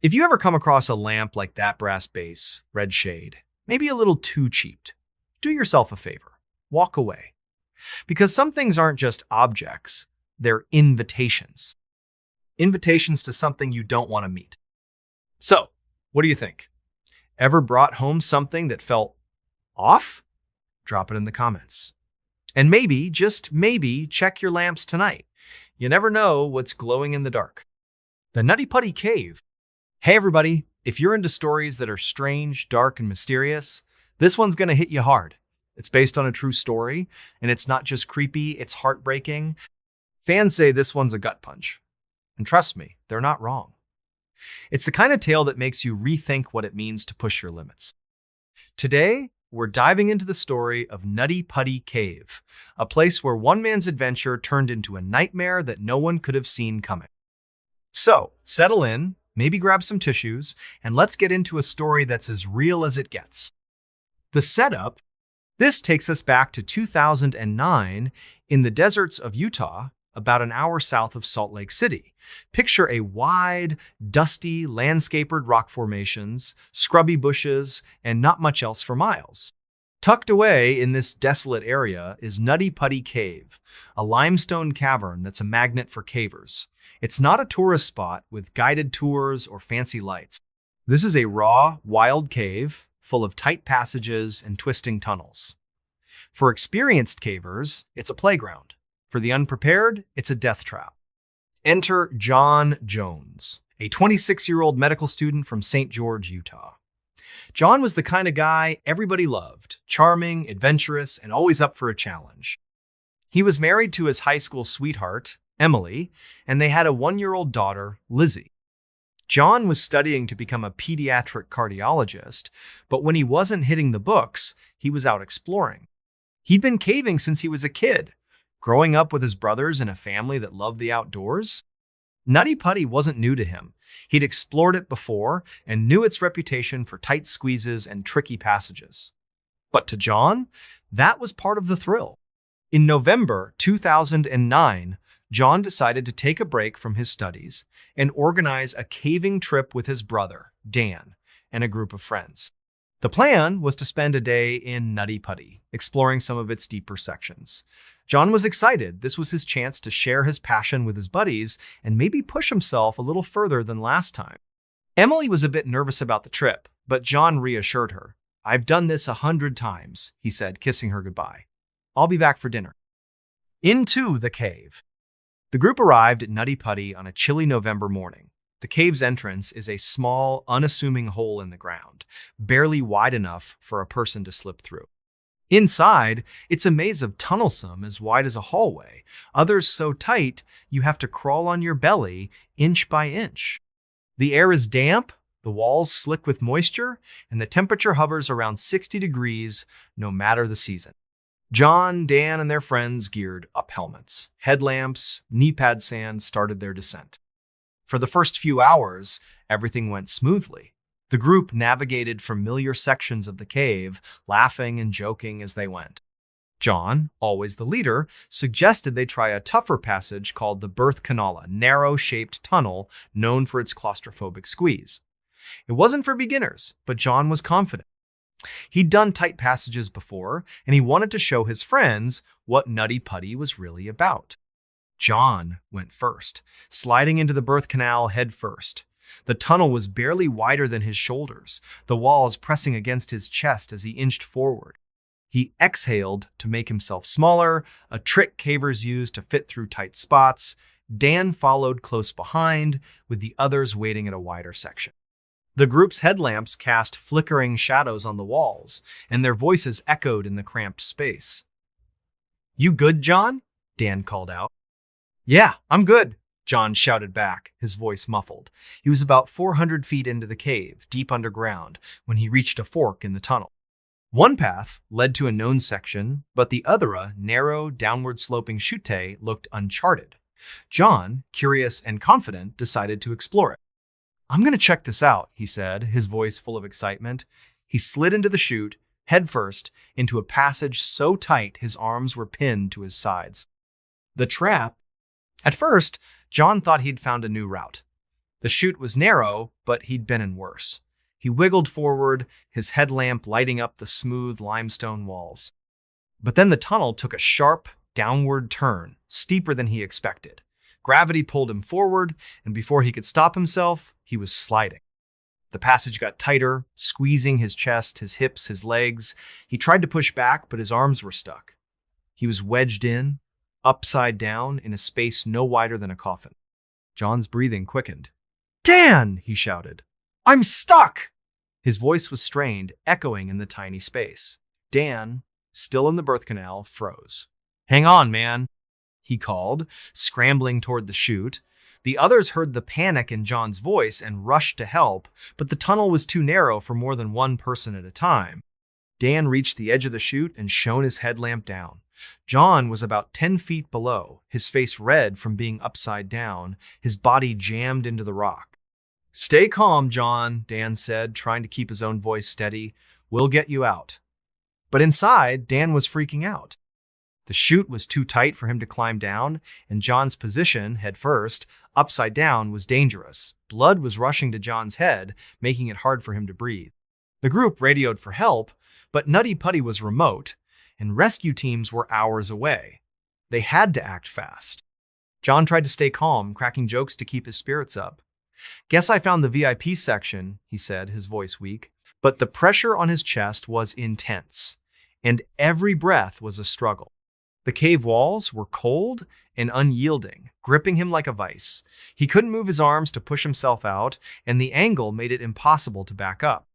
If you ever come across a lamp like that brass base, red shade, maybe a little too cheap, do yourself a favor. Walk away. Because some things aren't just objects, they're invitations. Invitations to something you don't want to meet. So, what do you think? Ever brought home something that felt off? Drop it in the comments. And maybe, just maybe, check your lamps tonight. You never know what's glowing in the dark. The Nutty Putty Cave. Hey everybody, if you're into stories that are strange, dark, and mysterious, this one's gonna hit you hard. It's based on a true story, and it's not just creepy, it's heartbreaking. Fans say this one's a gut punch. And trust me, they're not wrong. It's the kind of tale that makes you rethink what it means to push your limits. Today, we're diving into the story of Nutty Putty Cave, a place where one man's adventure turned into a nightmare that no one could have seen coming. So, settle in, maybe grab some tissues, and let's get into a story that's as real as it gets. The setup: this takes us back to 2009 in the deserts of Utah, about an hour south of Salt Lake City. Picture a wide, dusty, landscaped rock formations, scrubby bushes, and not much else for miles. Tucked away in this desolate area is Nutty Putty Cave, a limestone cavern that's a magnet for cavers. It's not a tourist spot with guided tours or fancy lights. This is a raw, wild cave full of tight passages and twisting tunnels. For experienced cavers, it's a playground. For the unprepared, it's a death trap. Enter John Jones, a 26-year-old medical student from St. George, Utah. John was the kind of guy everybody loved: charming, adventurous, and always up for a challenge. He was married to his high school sweetheart, Emily, and they had a 1-year-old daughter, Lizzie. John was studying to become a pediatric cardiologist, but when he wasn't hitting the books, he was out exploring. He'd been caving since he was a kid, growing up with his brothers in a family that loved the outdoors. Nutty Putty wasn't new to him. He'd explored it before and knew its reputation for tight squeezes and tricky passages. But to John, that was part of the thrill. In November 2009, John decided to take a break from his studies and organize a caving trip with his brother, Dan, and a group of friends. The plan was to spend a day in Nutty Putty, exploring some of its deeper sections. John was excited. This was his chance to share his passion with his buddies and maybe push himself a little further than last time. Emily was a bit nervous about the trip, but John reassured her. "I've done this 100 times, he said, kissing her goodbye. "I'll be back for dinner." Into the cave. The group arrived at Nutty Putty on a chilly November morning. The cave's entrance is a small, unassuming hole in the ground, barely wide enough for a person to slip through. Inside, it's a maze of tunnels, some as wide as a hallway, others so tight you have to crawl on your belly inch by inch. The air is damp, the walls slick with moisture, and the temperature hovers around 60 degrees no matter the season. John, Dan, and their friends geared up helmets. Headlamps, knee-pad sand started their descent. For the first few hours, everything went smoothly. The group navigated familiar sections of the cave, laughing and joking as they went. John, always the leader, suggested they try a tougher passage called the Birth Canal, a narrow-shaped tunnel known for its claustrophobic squeeze. It wasn't for beginners, but John was confident. He'd done tight passages before, and he wanted to show his friends what Nutty Putty was really about. John went first, sliding into the birth canal head first. The tunnel was barely wider than his shoulders, the walls pressing against his chest as he inched forward. He exhaled to make himself smaller, a trick cavers use to fit through tight spots. Dan followed close behind, with the others waiting at a wider section. The group's headlamps cast flickering shadows on the walls, and their voices echoed in the cramped space. "You good, John?" Dan called out. "Yeah, I'm good," John shouted back, his voice muffled. He was about 400 feet into the cave, deep underground, when he reached a fork in the tunnel. One path led to a known section, but the other, a narrow, downward-sloping chute, looked uncharted. John, curious and confident, decided to explore it. "I'm going to check this out," he said, his voice full of excitement. He slid into the chute, headfirst, into a passage so tight his arms were pinned to his sides. The trap. At first, John thought he'd found a new route. The chute was narrow, but he'd been in worse. He wiggled forward, his headlamp lighting up the smooth limestone walls. But then the tunnel took a sharp, downward turn, steeper than he expected. Gravity pulled him forward, and before he could stop himself, he was sliding. The passage got tighter, squeezing his chest, his hips, his legs. He tried to push back, but his arms were stuck. He was wedged in, upside down, in a space no wider than a coffin. John's breathing quickened. "Dan!" he shouted. "I'm stuck!" His voice was strained, echoing in the tiny space. Dan, still in the birth canal, froze. "Hang on, man," he called, scrambling toward the chute. The others heard the panic in John's voice and rushed to help, but the tunnel was too narrow for more than one person at a time. Dan reached the edge of the chute and shone his headlamp down. John was about 10 feet below, his face red from being upside down, his body jammed into the rock. "Stay calm, John," Dan said, trying to keep his own voice steady. "We'll get you out." But inside, Dan was freaking out. The chute was too tight for him to climb down, and John's position, head first, upside down, was dangerous. Blood was rushing to John's head, making it hard for him to breathe. The group radioed for help, but Nutty Putty was remote, and rescue teams were hours away. They had to act fast. John tried to stay calm, cracking jokes to keep his spirits up. "Guess I found the VIP section," he said, his voice weak. But the pressure on his chest was intense, and every breath was a struggle. The cave walls were cold and unyielding, gripping him like a vice. He couldn't move his arms to push himself out, and the angle made it impossible to back up.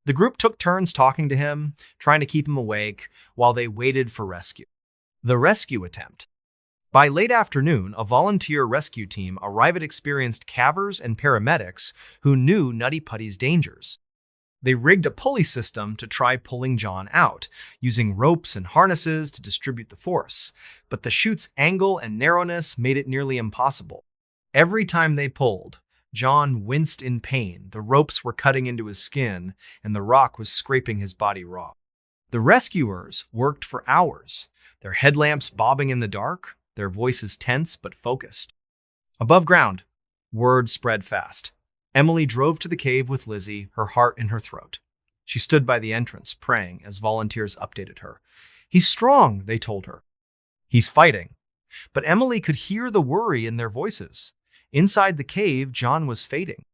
The group took turns talking to him, trying to keep him awake, while they waited for rescue. The rescue attempt. By late afternoon, a volunteer rescue team arrived at experienced cavers and paramedics who knew Nutty Putty's dangers. They rigged a pulley system to try pulling John out, using ropes and harnesses to distribute the force, but the chute's angle and narrowness made it nearly impossible. Every time they pulled, John winced in pain. The ropes were cutting into his skin, and the rock was scraping his body raw. The rescuers worked for hours, their headlamps bobbing in the dark, their voices tense but focused. Above ground, word spread fast. Emily drove to the cave with Lizzie, her heart in her throat. She stood by the entrance, praying as volunteers updated her. "He's strong," they told her. "He's fighting." But Emily could hear the worry in their voices. Inside the cave, John was fading.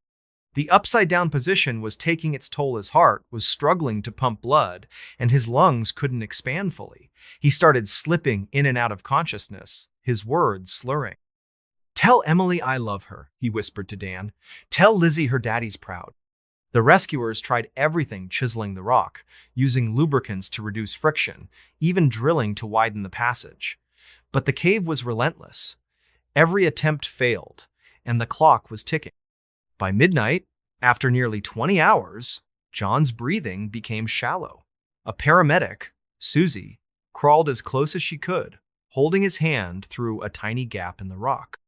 The upside-down position was taking its toll. His heart was struggling to pump blood, and his lungs couldn't expand fully. He started slipping in and out of consciousness, his words slurring. "Tell Emily I love her," he whispered to Dan. "Tell Lizzie her daddy's proud." The rescuers tried everything, chiseling the rock, using lubricants to reduce friction, even drilling to widen the passage. But the cave was relentless. Every attempt failed, and the clock was ticking. By midnight, after nearly 20 hours, John's breathing became shallow. A paramedic, Susie, crawled as close as she could, holding his hand through a tiny gap in the rock.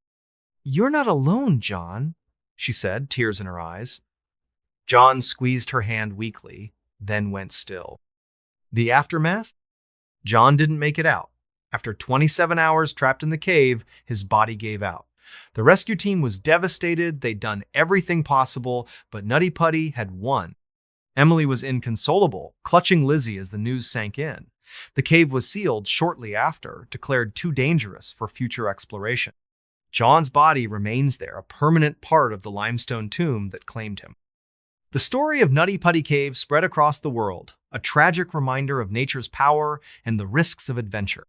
"You're not alone, John," she said, tears in her eyes. John squeezed her hand weakly, then went still. The aftermath? John didn't make it out. After 27 hours trapped in the cave, his body gave out. The rescue team was devastated. They'd done everything possible, but Nutty Putty had won. Emily was inconsolable, clutching Lizzie as the news sank in. The cave was sealed shortly after, declared too dangerous for future exploration. John's body remains there, a permanent part of the limestone tomb that claimed him. The story of Nutty Putty Cave spread across the world, a tragic reminder of nature's power and the risks of adventure.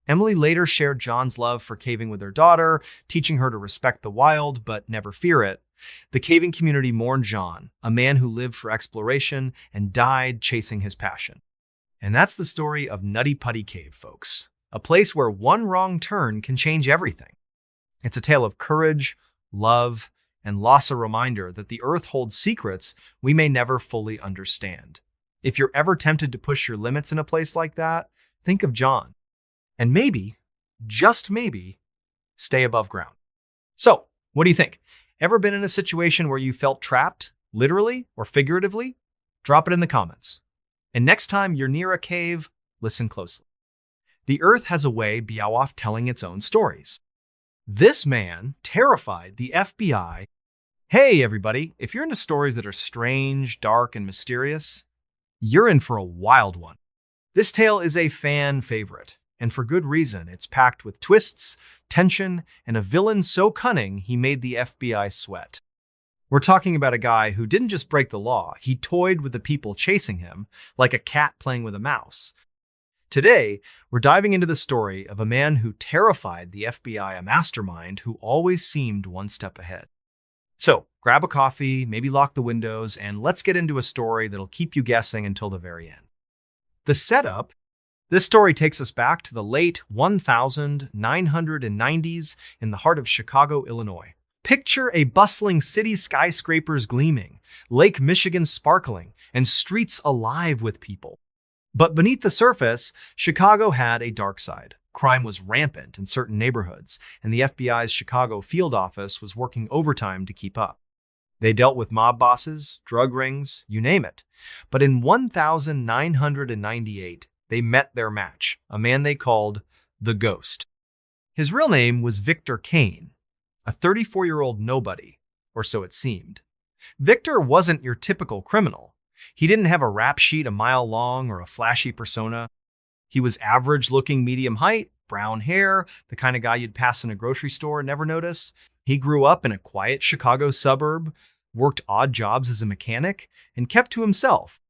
Emily later shared John's love for caving with her daughter, teaching her to respect the wild but never fear it. The caving community mourned John, a man who lived for exploration and died chasing his passion. And that's the story of Nutty Putty Cave, folks. A place where one wrong turn can change everything. It's a tale of courage, love, and loss, a reminder that the earth holds secrets we may never fully understand. If you're ever tempted to push your limits in a place like that, think of John. And maybe, just maybe, stay above ground. So, what do you think? Ever been in a situation where you felt trapped, literally or figuratively? Drop it in the comments. And next time you're near a cave, listen closely. The earth has a way of telling its own stories. This man terrified the FBI. Hey, everybody, if you're into stories that are strange, dark, and mysterious, you're in for a wild one. This tale is a fan favorite, and for good reason. It's packed with twists, tension, and a villain so cunning he made the FBI sweat. We're talking about a guy who didn't just break the law, he toyed with the people chasing him like a cat playing with a mouse. Today, we're diving into the story of a man who terrified the FBI, a mastermind who always seemed one step ahead. So, grab a coffee, maybe lock the windows, and let's get into a story that'll keep you guessing until the very end. The setup: this story takes us back to the late 1990s in the heart of Chicago, Illinois. Picture a bustling city, skyscrapers gleaming, Lake Michigan sparkling, and streets alive with people. But beneath the surface, Chicago had a dark side. Crime was rampant in certain neighborhoods, and the FBI's Chicago field office was working overtime to keep up. They dealt with mob bosses, drug rings, you name it. But in 1998, they met their match, a man they called the Ghost. His real name was Victor Kane, a 34-year-old nobody, or so it seemed. Victor wasn't your typical criminal. He didn't have a rap sheet a mile long or a flashy persona. He was average-looking, medium height, brown hair, the kind of guy you'd pass in a grocery store and never notice. He grew up in a quiet Chicago suburb, worked odd jobs as a mechanic, and kept to himself.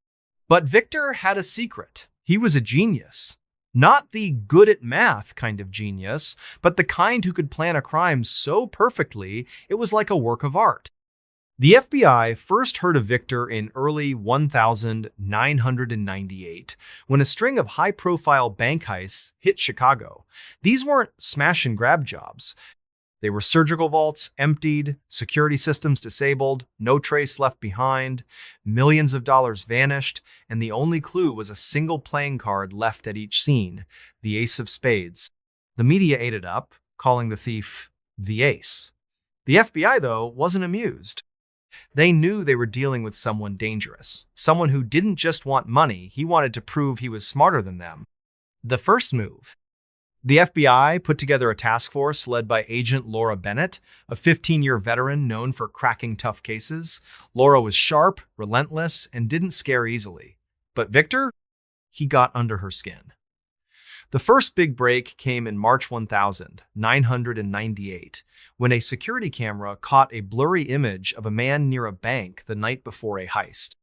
But Victor had a secret. He was a genius. Not the good at math kind of genius, but the kind who could plan a crime so perfectly it was like a work of art. The FBI first heard of Victor in early 1998 when a string of high-profile bank heists hit Chicago. These weren't smash-and-grab jobs. They were surgical vaults emptied, security systems disabled, no trace left behind, millions of dollars vanished, and the only clue was a single playing card left at each scene, the ace of spades. The media ate it up, calling the thief the ace. The FBI, though, wasn't amused. They knew they were dealing with someone dangerous, someone who didn't just want money, he wanted to prove he was smarter than them. The first move: the FBI put together a task force led by Agent Laura Bennett, a 15-year veteran known for cracking tough cases. Laura was sharp, relentless, and didn't scare easily. But Victor? He got under her skin. The first big break came in March 1998, when a security camera caught a blurry image of a man near a bank the night before a heist.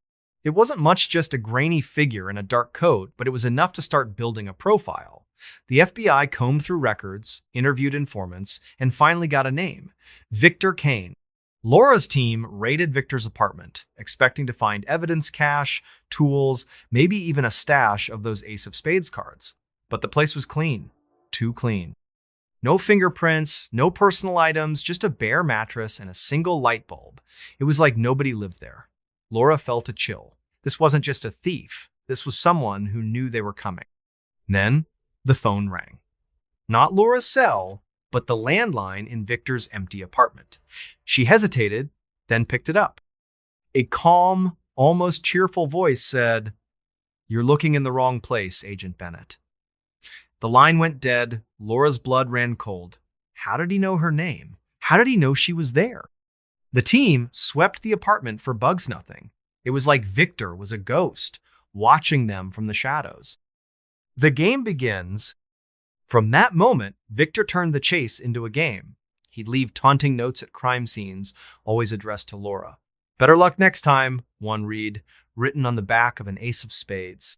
It wasn't much, just a grainy figure in a dark coat, but it was enough to start building a profile. The FBI combed through records, interviewed informants, and finally got a name: Victor Kane. Laura's team raided Victor's apartment, expecting to find evidence, cash, tools, maybe even a stash of those ace of spades cards. But the place was clean. Too clean. No fingerprints, no personal items, just a bare mattress and a single light bulb. It was like nobody lived there. Laura felt a chill. This wasn't just a thief. This was someone who knew they were coming. Then, the phone rang. Not Laura's cell, but the landline in Victor's empty apartment. She hesitated, then picked it up. A calm, almost cheerful voice said, "You're looking in the wrong place, Agent Bennett." The line went dead. Laura's blood ran cold. How did he know her name? How did he know she was there? The team swept the apartment for bugs nothing. It was like Victor was a ghost, watching them from the shadows. The game begins. From that moment, Victor turned the chase into a game. He'd leave taunting notes at crime scenes, always addressed to Laura. "Better luck next time," one read, written on the back of an ace of spades.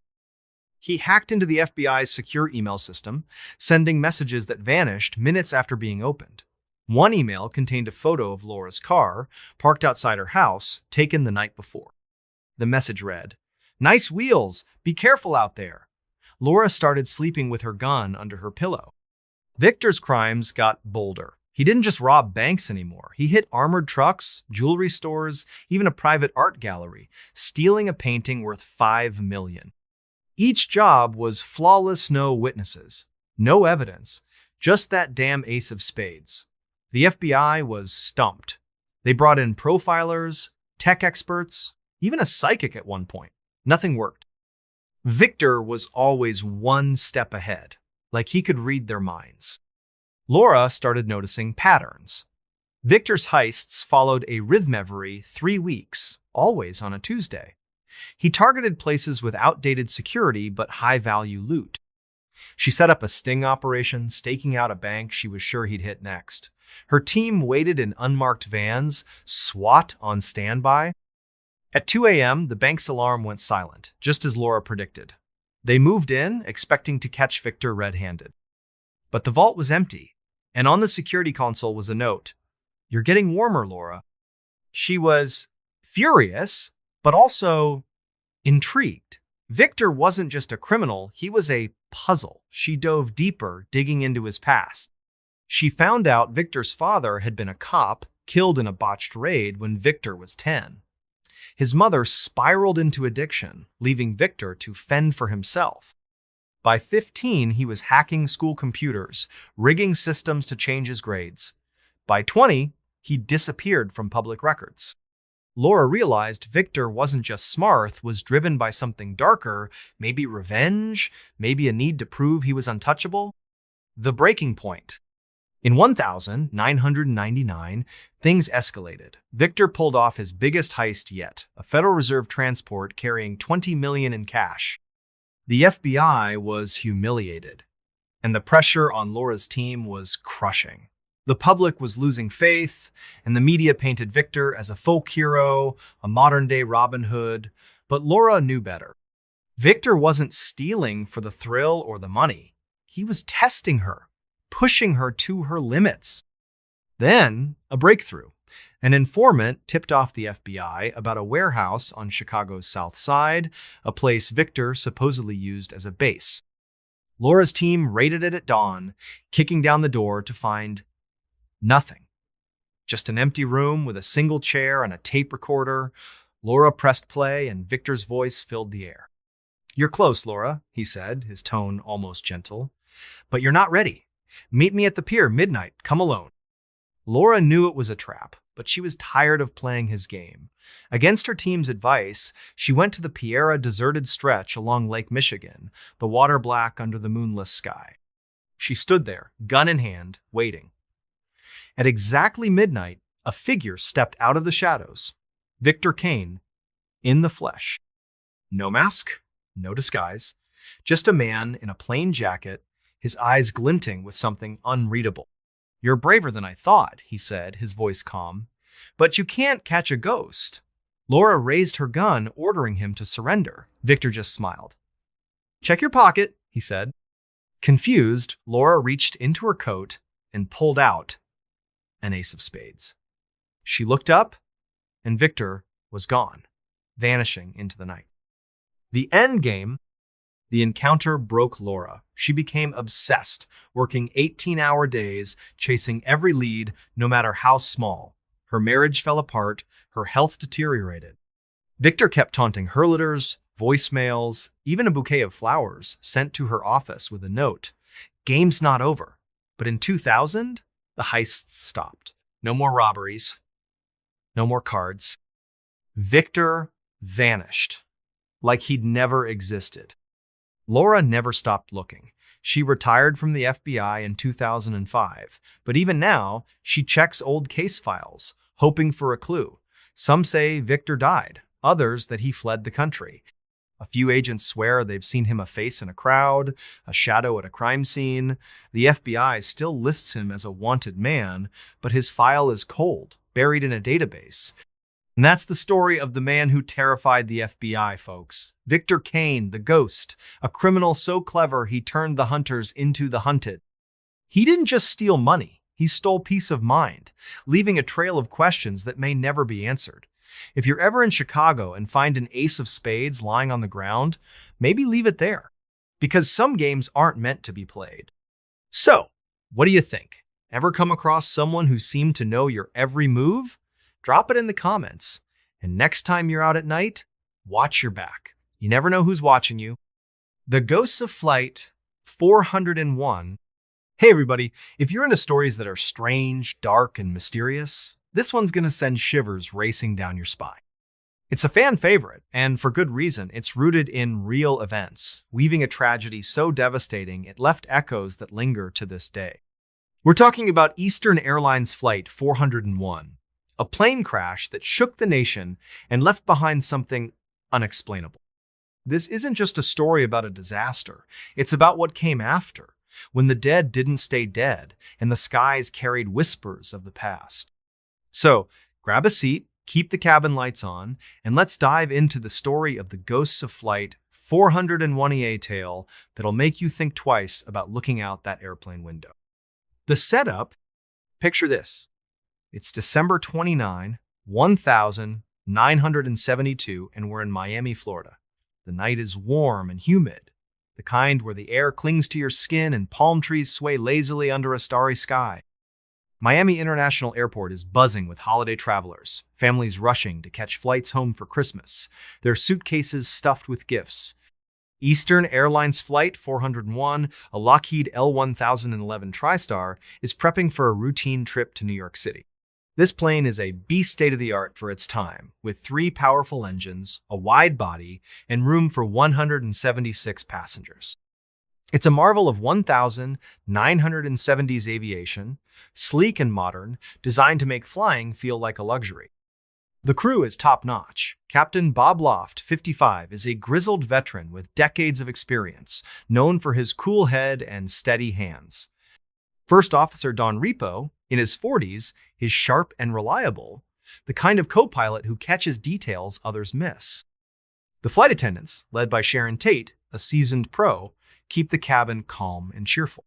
He hacked into the FBI's secure email system, sending messages that vanished minutes after being opened. One email contained a photo of Laura's car, parked outside her house, taken the night before. The message read, "Nice wheels, be careful out there." Laura started sleeping with her gun under her pillow. Victor's crimes got bolder. He didn't just rob banks anymore. He hit armored trucks, jewelry stores, even a private art gallery, stealing a painting worth $5 million. Each job was flawless, no witnesses, no evidence, just that damn ace of spades. The FBI was stumped. They brought in profilers, tech experts, even a psychic at one point. Nothing worked. Victor was always one step ahead, like he could read their minds. Laura started noticing patterns. Victor's heists followed a rhythm every 3 weeks, always on a Tuesday. He targeted places with outdated security but high-value loot. She set up a sting operation, staking out a bank she was sure he'd hit next. Her team waited in unmarked vans, SWAT on standby. At 2 a.m., the bank's alarm went silent, just as Laura predicted. They moved in, expecting to catch Victor red-handed. But the vault was empty, and on the security console was a note. "You're getting warmer, Laura." She was furious, but also intrigued. Victor wasn't just a criminal, he was a puzzle. She dove deeper, digging into his past. She found out Victor's father had been a cop, killed in a botched raid when Victor was 10. His mother spiraled into addiction, leaving Victor to fend for himself. By 15, he was hacking school computers, rigging systems to change his grades. By 20, he disappeared from public records. Laura realized Victor wasn't just smart, was driven by something darker, maybe revenge, maybe a need to prove he was untouchable. The breaking point. In 1999, things escalated. Victor pulled off his biggest heist yet, a Federal Reserve transport carrying $20 million in cash. The FBI was humiliated, and the pressure on Laura's team was crushing. The public was losing faith, and the media painted Victor as a folk hero, a modern-day Robin Hood, but Laura knew better. Victor wasn't stealing for the thrill or the money. He was testing her, pushing her to her limits. Then, a breakthrough. An informant tipped off the FBI about a warehouse on Chicago's South Side, a place Victor supposedly used as a base. Laura's team raided it at dawn, kicking down the door to find nothing. Just an empty room with a single chair and a tape recorder. Laura pressed play, and Victor's voice filled the air. "You're close, Laura," he said, his tone almost gentle. "But you're not ready. Meet me at the pier, midnight. Come alone." Laura knew it was a trap, but she was tired of playing his game. Against her team's advice, she went to the Piera deserted stretch along Lake Michigan, the water black under the moonless sky. She stood there, gun in hand, waiting. At exactly midnight, a figure stepped out of the shadows. Victor Kane, in the flesh. No mask, no disguise, just a man in a plain jacket, his eyes glinting with something unreadable. "You're braver than I thought," he said, his voice calm. "But you can't catch a ghost." Laura raised her gun, ordering him to surrender. Victor just smiled. "Check your pocket," he said. Confused, Laura reached into her coat and pulled out an ace of spades. She looked up, and Victor was gone, vanishing into the night. The end game. The encounter broke Laura. She became obsessed, working 18-hour days, chasing every lead, no matter how small. Her marriage fell apart, her health deteriorated. Victor kept taunting her letters, voicemails, even a bouquet of flowers sent to her office with a note. Game's not over. But in 2000, the heists stopped. No more robberies. No more cards. Victor vanished, like he'd never existed. Laura never stopped looking. She retired from the FBI in 2005, but even now, she checks old case files, hoping for a clue. Some say Victor died, others that he fled the country. A few agents swear they've seen him a face in a crowd, a shadow at a crime scene. The FBI still lists him as a wanted man, but his file is cold, buried in a database. And that's the story of the man who terrified the FBI, folks. Victor Kane, the ghost, a criminal so clever he turned the hunters into the hunted. He didn't just steal money, he stole peace of mind, leaving a trail of questions that may never be answered. If you're ever in Chicago and find an ace of spades lying on the ground, maybe leave it there, because some games aren't meant to be played. So, what do you think? Ever come across someone who seemed to know your every move? Drop it in the comments. And next time you're out at night, watch your back. You never know who's watching you. The Ghosts of Flight 401. Hey everybody, if you're into stories that are strange, dark, and mysterious, this one's gonna send shivers racing down your spine. It's a fan favorite, and for good reason. It's rooted in real events, weaving a tragedy so devastating it left echoes that linger to this day. We're talking about Eastern Airlines Flight 401, a plane crash that shook the nation and left behind something unexplainable. This isn't just a story about a disaster, it's about what came after, when the dead didn't stay dead and the skies carried whispers of the past. So, grab a seat, keep the cabin lights on, and let's dive into the story of the Ghosts of Flight 401, tale that'll make you think twice about looking out that airplane window. The setup, picture this. It's December 29, 1972, and we're in Miami, Florida. The night is warm and humid, the kind where the air clings to your skin and palm trees sway lazily under a starry sky. Miami International Airport is buzzing with holiday travelers, families rushing to catch flights home for Christmas, their suitcases stuffed with gifts. Eastern Airlines Flight 401, a Lockheed L-1011 TriStar, is prepping for a routine trip to New York City. This plane is a beast state-of-the-art for its time, with 3 powerful engines, a wide body, and room for 176 passengers. It's a marvel of 1970s aviation, sleek and modern, designed to make flying feel like a luxury. The crew is top-notch. Captain Bob Loft, 55, is a grizzled veteran with decades of experience, known for his cool head and steady hands. First Officer Don Repo, in his 40s, is sharp and reliable, the kind of co-pilot who catches details others miss. The flight attendants, led by Sharon Tate, a seasoned pro, keep the cabin calm and cheerful.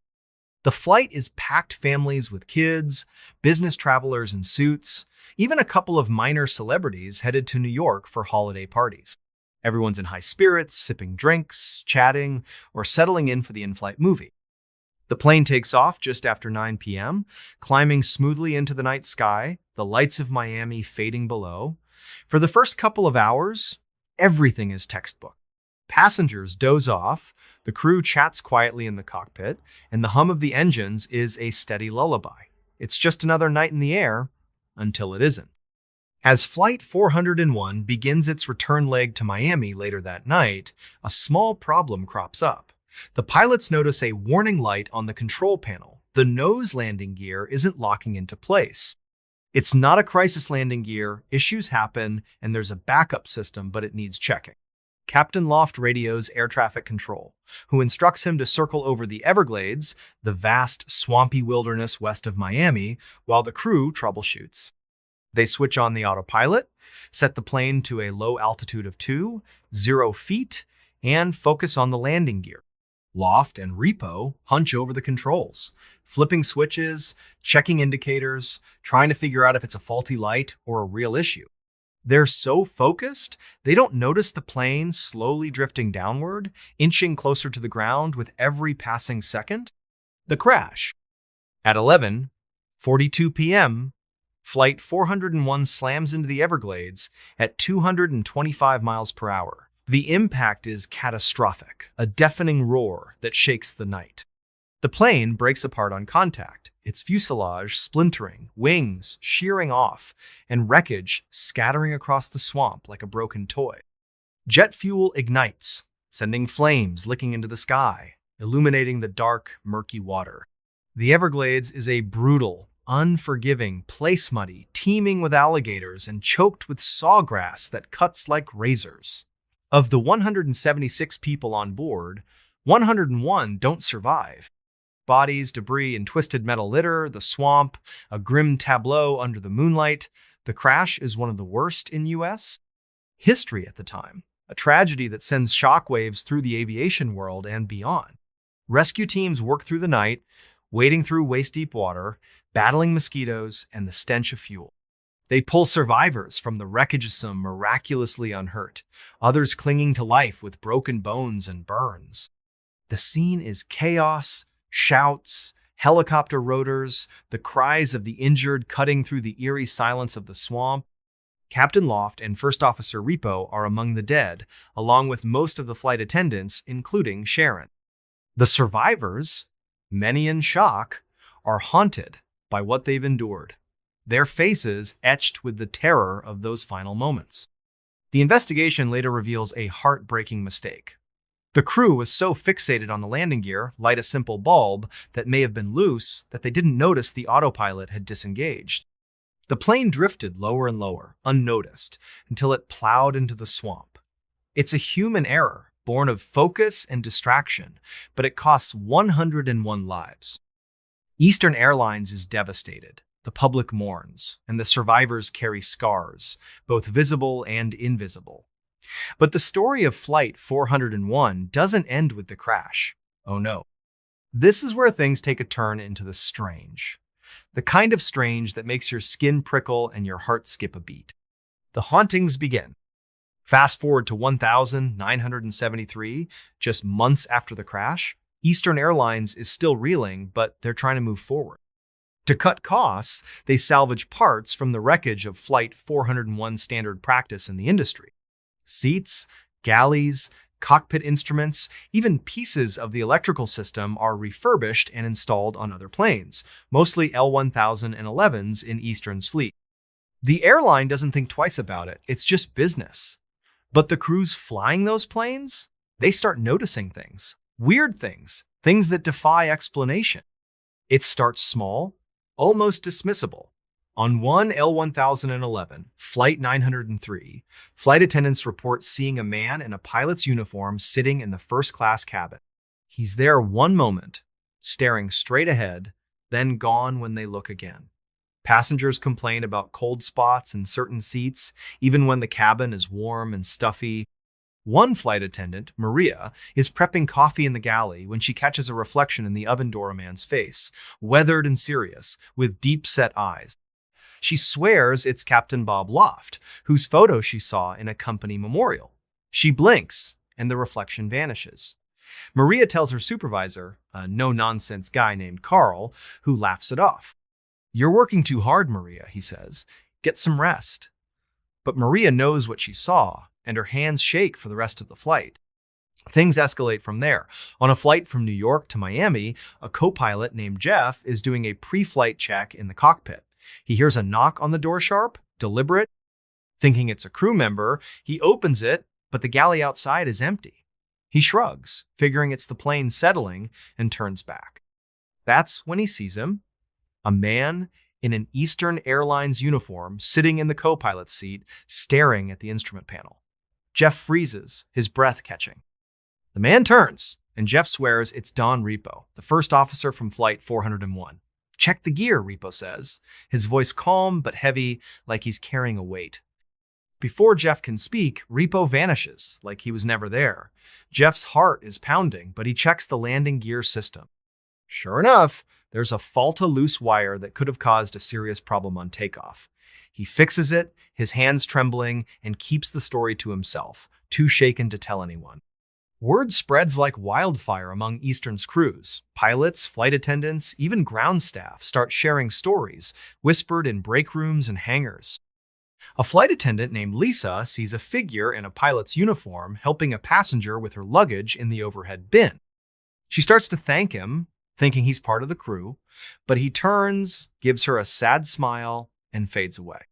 The flight is packed families with kids, business travelers in suits, even a couple of minor celebrities headed to New York for holiday parties. Everyone's in high spirits, sipping drinks, chatting, or settling in for the in-flight movie. The plane takes off just after 9 p.m., climbing smoothly into the night sky, the lights of Miami fading below. For the first couple of hours, everything is textbook. Passengers doze off, the crew chats quietly in the cockpit, and the hum of the engines is a steady lullaby. It's just another night in the air, until it isn't. As Flight 401 begins its return leg to Miami later that night, a small problem crops up. The pilots notice a warning light on the control panel. The nose landing gear isn't locking into place. It's not a crisis landing gear, issues happen, and there's a backup system, but it needs checking. Captain Loft radios air traffic control, who instructs him to circle over the Everglades, the vast, swampy wilderness west of Miami, while the crew troubleshoots. They switch on the autopilot, set the plane to a low altitude of 0 feet, and focus on the landing gear. Loft and Repo hunch over the controls, flipping switches, checking indicators, trying to figure out if it's a faulty light or a real issue. They're so focused, they don't notice the plane slowly drifting downward, inching closer to the ground with every passing second. The crash. At 11:42 p.m., Flight 401 slams into the Everglades at 225 miles per hour. The impact is catastrophic, a deafening roar that shakes the night. The plane breaks apart on contact, its fuselage splintering, wings shearing off, and wreckage scattering across the swamp like a broken toy. Jet fuel ignites, sending flames licking into the sky, illuminating the dark, murky water. The Everglades is a brutal, unforgiving place muddy, teeming with alligators and choked with sawgrass that cuts like razors. Of the 176 people on board, 101 don't survive. Bodies, debris, and twisted metal litter, the swamp, a grim tableau under the moonlight. The crash is one of the worst in U.S. history at the time, a tragedy that sends shockwaves through the aviation world and beyond. Rescue teams work through the night, wading through waist-deep water, battling mosquitoes and the stench of fuel. They pull survivors from the wreckage, some miraculously unhurt, others clinging to life with broken bones and burns. The scene is chaos, shouts, Helicopter rotors, the cries of the injured cutting through the eerie silence of the swamp. Captain Loft and First Officer Repo are among the dead, along with most of the flight attendants, including Sharon. The survivors, many in shock, are haunted by what they've endured, their faces etched with the terror of those final moments. The investigation later reveals a heartbreaking mistake. The crew was so fixated on the landing gear, light a simple bulb that may have been loose, that they didn't notice the autopilot had disengaged. The plane drifted lower and lower, unnoticed, until it plowed into the swamp. It's a human error, born of focus and distraction, but it costs 101 lives. Eastern Airlines is devastated. The public mourns, and the survivors carry scars, both visible and invisible. But the story of Flight 401 doesn't end with the crash. Oh no. This is where things take a turn into the strange. The kind of strange that makes your skin prickle and your heart skip a beat. The hauntings begin. Fast forward to 1973, just months after the crash. Eastern Airlines is still reeling, but they're trying to move forward. To cut costs, they salvage parts from the wreckage of Flight 401 standard practice in the industry. Seats, galleys, cockpit instruments, even pieces of the electrical system are refurbished and installed on other planes, mostly L-1011s in Eastern's fleet. The airline doesn't think twice about it, it's just business. But the crews flying those planes? They start noticing things, weird things, things that defy explanation. It starts small, almost dismissible. On one L-1011, Flight 903, flight attendants report seeing a man in a pilot's uniform sitting in the first-class cabin. He's there one moment, staring straight ahead, then gone when they look again. Passengers complain about cold spots in certain seats, even when the cabin is warm and stuffy. One flight attendant, Maria, is prepping coffee in the galley when she catches a reflection in the oven door of a man's face, weathered and serious, with deep-set eyes. She swears it's Captain Bob Loft, whose photo she saw in a company memorial. She blinks, and the reflection vanishes. Maria tells her supervisor, a no-nonsense guy named Carl, who laughs it off. "You're working too hard, Maria," he says. "Get some rest." But Maria knows what she saw, and her hands shake for the rest of the flight. Things escalate from there. On a flight from New York to Miami, a co-pilot named Jeff is doing a pre-flight check in the cockpit. He hears a knock on the door sharp, deliberate. Thinking it's a crew member, he opens it, but the galley outside is empty. He shrugs, figuring it's the plane settling, and turns back. That's when he sees him, a man in an Eastern Airlines uniform sitting in the co-pilot's seat, staring at the instrument panel. Jeff freezes, his breath catching. The man turns, and Jeff swears it's Don Repo, the first officer from Flight 401. "Check the gear," Repo says, his voice calm but heavy, like he's carrying a weight. Before Jeff can speak, Repo vanishes, like he was never there. Jeff's heart is pounding, but he checks the landing gear system. Sure enough, there's a fault, a loose wire that could have caused a serious problem on takeoff. He fixes it, his hands trembling, and keeps the story to himself, too shaken to tell anyone. Word spreads like wildfire among Eastern's crews. Pilots, flight attendants, even ground staff start sharing stories, whispered in break rooms and hangars. A flight attendant named Lisa sees a figure in a pilot's uniform helping a passenger with her luggage in the overhead bin. She starts to thank him, thinking he's part of the crew, but he turns, gives her a sad smile, and fades away.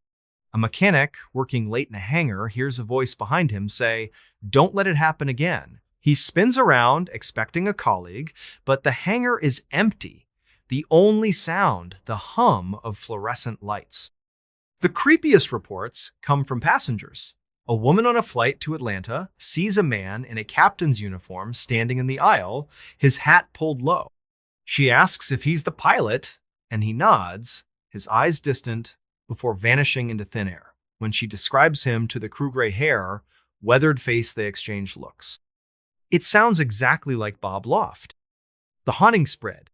A mechanic working late in a hangar hears a voice behind him say, "Don't let it happen again." He spins around, expecting a colleague, but the hangar is empty. The only sound, the hum of fluorescent lights. The creepiest reports come from passengers. A woman on a flight to Atlanta sees a man in a captain's uniform standing in the aisle, his hat pulled low. She asks if he's the pilot, and he nods, his eyes distant, before vanishing into thin air. When she describes him to the crew gray hair, weathered face, they exchange looks. It sounds exactly like Bob Loft. The haunting spread.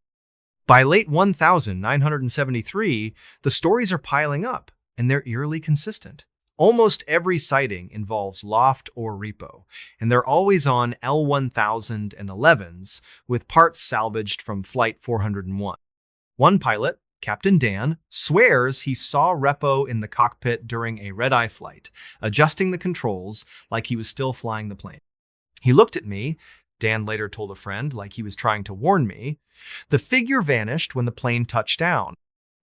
By late 1973, the stories are piling up, and they're eerily consistent. Almost every sighting involves Loft or Repo, and they're always on L-1011s with parts salvaged from Flight 401. One pilot, Captain Dan, swears he saw Repo in the cockpit during a red-eye flight, adjusting the controls like he was still flying the plane. He looked at me, Dan later told a friend, like he was trying to warn me. The figure vanished when the plane touched down,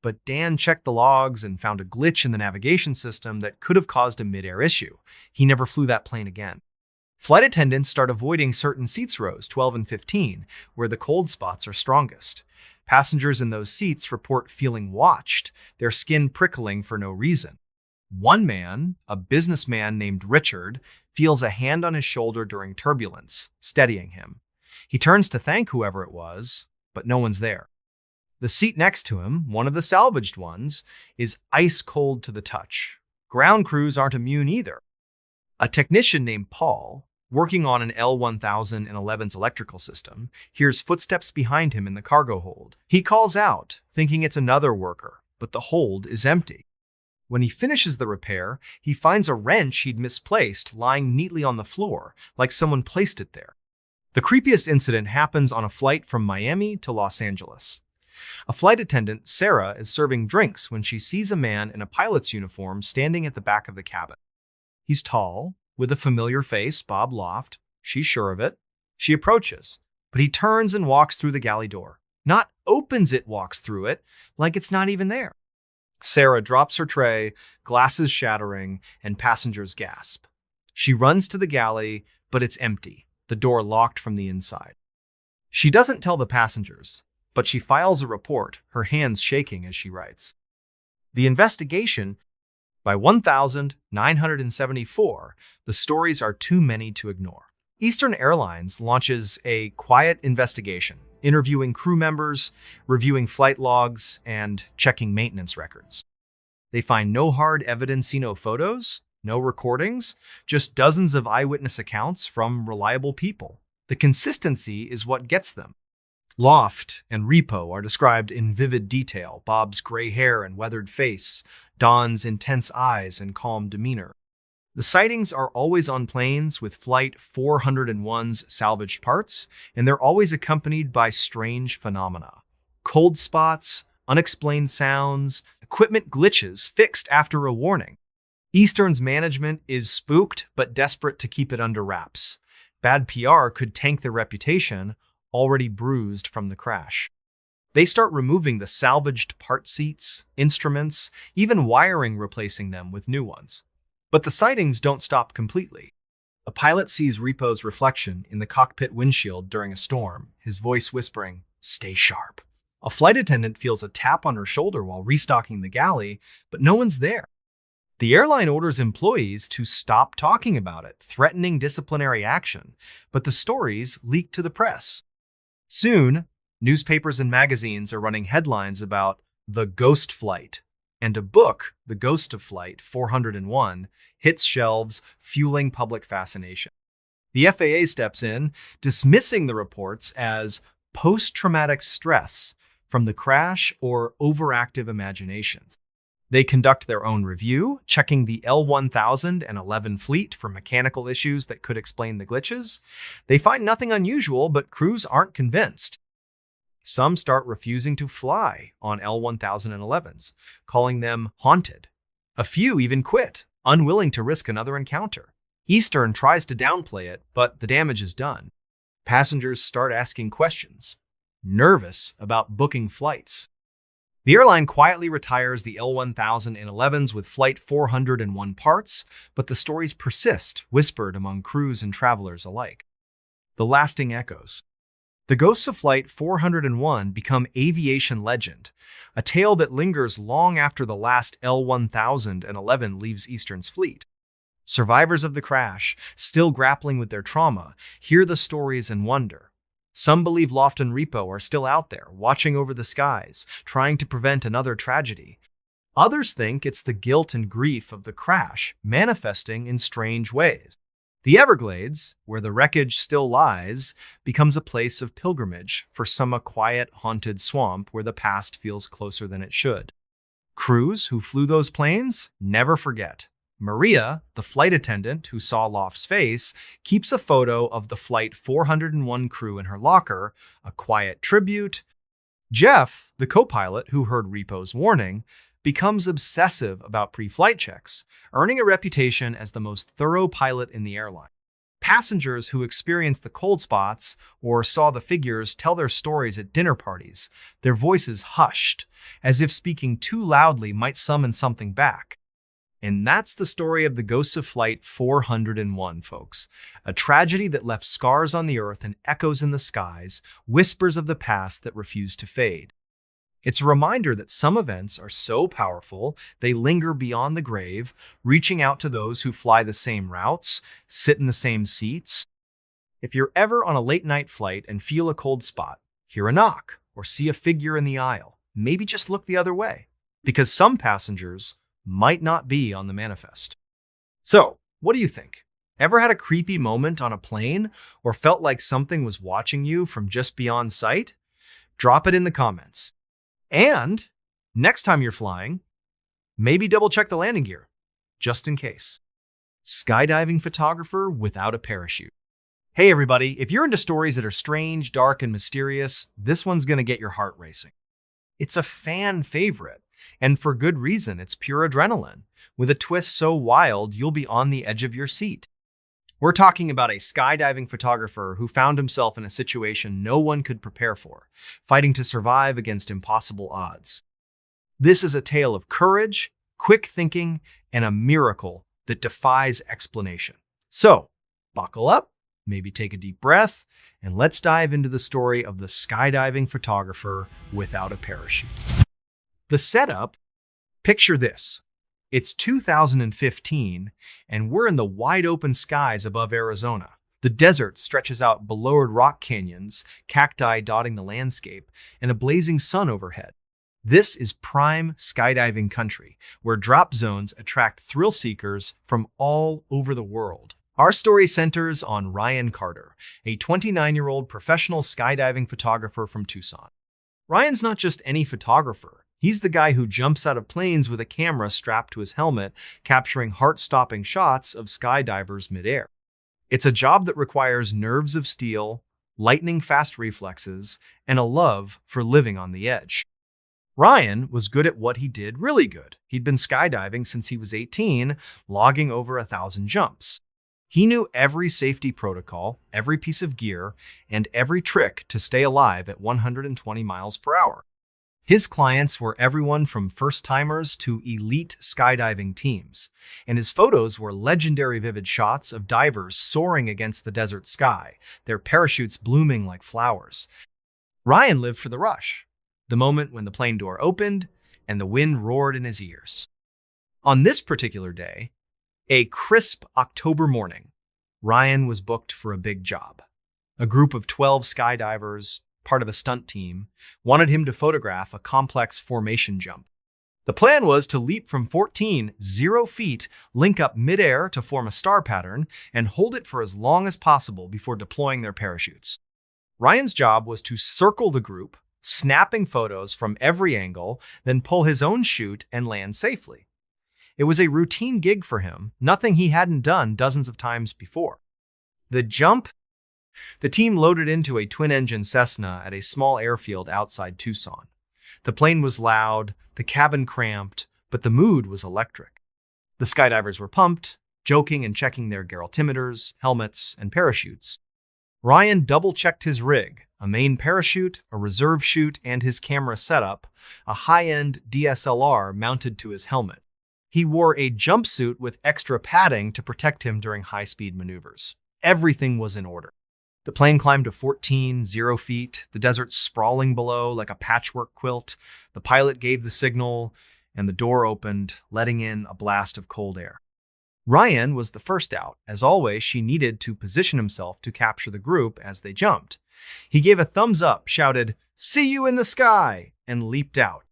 but Dan checked the logs and found a glitch in the navigation system that could have caused a mid-air issue. He never flew that plane again. Flight attendants start avoiding certain seats rows, 12 and 15, where the cold spots are strongest. Passengers in those seats report feeling watched, their skin prickling for no reason. One man, a businessman named Richard, feels a hand on his shoulder during turbulence, steadying him. He turns to thank whoever it was, but no one's there. The seat next to him, one of the salvaged ones, is ice cold to the touch. Ground crews aren't immune either. A technician named Paul, working on an L-1011's electrical system, hears footsteps behind him in the cargo hold. He calls out, thinking it's another worker, but the hold is empty. When he finishes the repair, he finds a wrench he'd misplaced lying neatly on the floor, like someone placed it there. The creepiest incident happens on a flight from Miami to Los Angeles. A flight attendant, Sarah, is serving drinks when she sees a man in a pilot's uniform standing at the back of the cabin. He's tall, with a familiar face, Bob Loft. She's sure of it. She approaches, but he turns and walks through the galley door. Not opens it, walks through it, like it's not even there. Sarah drops her tray, glasses shattering, and passengers gasp. She runs to the galley, but it's empty, the door locked from the inside. She doesn't tell the passengers, but she files a report, her hands shaking as she writes. The investigation. By 1974, the stories are too many to ignore. Eastern Airlines launches a quiet investigation, interviewing crew members, reviewing flight logs, and checking maintenance records. They find no hard evidence, no photos, no recordings, just dozens of eyewitness accounts from reliable people. The consistency is what gets them. Loft and Repo are described in vivid detail, Bob's gray hair and weathered face, Don's intense eyes and calm demeanor. The sightings are always on planes with Flight 401's salvaged parts, and they're always accompanied by strange phenomena. Cold spots, unexplained sounds, equipment glitches fixed after a warning. Eastern's management is spooked but desperate to keep it under wraps. Bad PR could tank their reputation, already bruised from the crash. They start removing the salvaged part seats, instruments, even wiring, replacing them with new ones. But the sightings don't stop completely. A pilot sees Repo's reflection in the cockpit windshield during a storm, his voice whispering, "Stay sharp." A flight attendant feels a tap on her shoulder while restocking the galley, but no one's there. The airline orders employees to stop talking about it, threatening disciplinary action, but the stories leak to the press. Soon, newspapers and magazines are running headlines about the ghost flight, and a book, The Ghost of Flight 401, hits shelves, fueling public fascination. The FAA steps in, dismissing the reports as post-traumatic stress from the crash or overactive imaginations. They conduct their own review, checking the L-1011 fleet for mechanical issues that could explain the glitches. They find nothing unusual, but crews aren't convinced. Some start refusing to fly on L-1011s, calling them haunted. A few even quit, unwilling to risk another encounter. Eastern tries to downplay it, but the damage is done. Passengers start asking questions, nervous about booking flights. The airline quietly retires the L-1011s with Flight 401 parts, but the stories persist, whispered among crews and travelers alike. The lasting echoes. The ghosts of Flight 401 become aviation legend, a tale that lingers long after the last L-1011 leaves Eastern's fleet. Survivors of the crash, still grappling with their trauma, hear the stories and wonder. Some believe Loft and Repo are still out there, watching over the skies, trying to prevent another tragedy. Others think it's the guilt and grief of the crash, manifesting in strange ways. The Everglades, where the wreckage still lies, becomes a place of pilgrimage for some, a quiet, haunted swamp where the past feels closer than it should. Crews who flew those planes never forget. Maria, the flight attendant who saw Loft's face, keeps a photo of the Flight 401 crew in her locker, a quiet tribute. Jeff, the co-pilot who heard Repo's warning, becomes obsessive about pre-flight checks, earning a reputation as the most thorough pilot in the airline. Passengers who experienced the cold spots or saw the figures tell their stories at dinner parties, their voices hushed, as if speaking too loudly might summon something back. And that's the story of the ghosts of Flight 401, folks. A tragedy that left scars on the earth and echoes in the skies, whispers of the past that refuse to fade. It's a reminder that some events are so powerful, they linger beyond the grave, reaching out to those who fly the same routes, sit in the same seats. If you're ever on a late-night flight and feel a cold spot, hear a knock, or see a figure in the aisle, maybe just look the other way, because some passengers might not be on the manifest. So, what do you think? Ever had a creepy moment on a plane, or felt like something was watching you from just beyond sight? Drop it in the comments. And next time you're flying, maybe double check the landing gear, just in case. Skydiving photographer without a parachute. Hey everybody, if you're into stories that are strange, dark, and mysterious, this one's gonna get your heart racing. It's a fan favorite, and for good reason. It's pure adrenaline, with a twist so wild you'll be on the edge of your seat. We're talking about a skydiving photographer who found himself in a situation no one could prepare for, fighting to survive against impossible odds. This is a tale of courage, quick thinking, and a miracle that defies explanation. So, buckle up, maybe take a deep breath, and let's dive into the story of the skydiving photographer without a parachute. The setup, picture this. It's 2015, and we're in the wide-open skies above Arizona. The desert stretches out below rock canyons, cacti dotting the landscape, and a blazing sun overhead. This is prime skydiving country, where drop zones attract thrill seekers from all over the world. Our story centers on Ryan Carter, a 29-year-old professional skydiving photographer from Tucson. Ryan's not just any photographer. He's the guy who jumps out of planes with a camera strapped to his helmet, capturing heart-stopping shots of skydivers midair. It's a job that requires nerves of steel, lightning-fast reflexes, and a love for living on the edge. Ryan was good at what he did really good. He'd been skydiving since he was 18, logging over 1,000 jumps. He knew every safety protocol, every piece of gear, and every trick to stay alive at 120 miles per hour. His clients were everyone from first-timers to elite skydiving teams, and his photos were legendary vivid shots of divers soaring against the desert sky, their parachutes blooming like flowers. Ryan lived for the rush, the moment when the plane door opened and the wind roared in his ears. On this particular day, a crisp October morning, Ryan was booked for a big job. A group of 12 skydivers, part of a stunt team, wanted him to photograph a complex formation jump. The plan was to leap from 0 feet, link up midair to form a star pattern, and hold it for as long as possible before deploying their parachutes. Ryan's job was to circle the group, snapping photos from every angle, then pull his own chute and land safely. It was a routine gig for him, nothing he hadn't done dozens of times before. The jump? The team loaded into a twin-engine Cessna at a small airfield outside Tucson. The plane was loud, the cabin cramped, but the mood was electric. The skydivers were pumped, joking and checking their altimeters, helmets, and parachutes. Ryan double-checked his rig, a main parachute, a reserve chute, and his camera setup, a high-end DSLR mounted to his helmet. He wore a jumpsuit with extra padding to protect him during high-speed maneuvers. Everything was in order. The plane climbed to 0 feet, the desert sprawling below like a patchwork quilt. The pilot gave the signal, and the door opened, letting in a blast of cold air. Ryan was the first out. As always, she needed to position himself to capture the group as they jumped. He gave a thumbs up, shouted, "See you in the sky," and leaped out.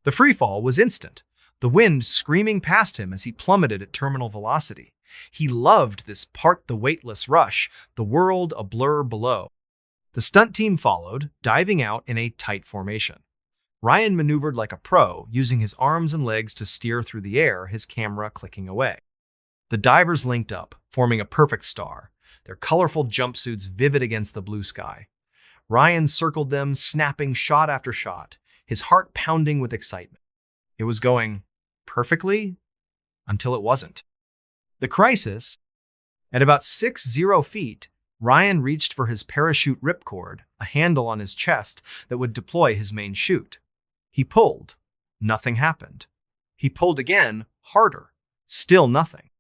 The freefall was instant, the wind screaming past him as he plummeted at terminal velocity. He loved this part the weightless rush, the world a blur below. The stunt team followed, diving out in a tight formation. Ryan maneuvered like a pro, using his arms and legs to steer through the air, his camera clicking away. The divers linked up, forming a perfect star, their colorful jumpsuits vivid against the blue sky. Ryan circled them, snapping shot after shot, his heart pounding with excitement. It was going perfectly until it wasn't. The crisis, at about 60 feet, Ryan reached for his parachute ripcord, a handle on his chest that would deploy his main chute. He pulled. Nothing happened. He pulled again, harder. Still nothing.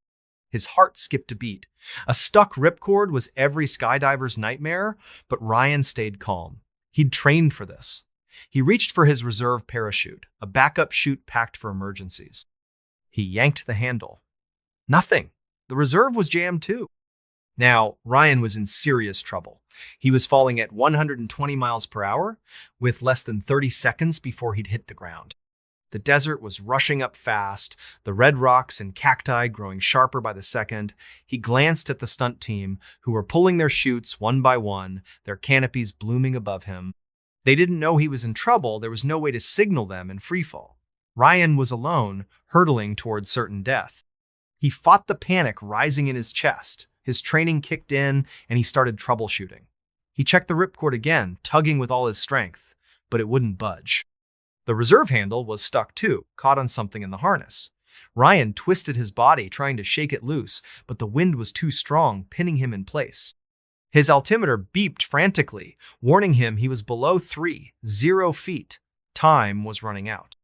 His heart skipped a beat. A stuck ripcord was every skydiver's nightmare, but Ryan stayed calm. He'd trained for this. He reached for his reserve parachute, a backup chute packed for emergencies. He yanked the handle. Nothing. The reserve was jammed too. Now, Ryan was in serious trouble. He was falling at 120 miles per hour, with less than 30 seconds before he'd hit the ground. The desert was rushing up fast, the red rocks and cacti growing sharper by the second. He glanced at the stunt team, who were pulling their chutes one by one, their canopies blooming above him. They didn't know he was in trouble. There was no way to signal them in freefall. Ryan was alone, hurtling toward certain death. He fought the panic rising in his chest. His training kicked in, and he started troubleshooting. He checked the ripcord again, tugging with all his strength, but it wouldn't budge. The reserve handle was stuck too, caught on something in the harness. Ryan twisted his body, trying to shake it loose, but the wind was too strong, pinning him in place. His altimeter beeped frantically, warning him he was below 30 feet. Time was running out.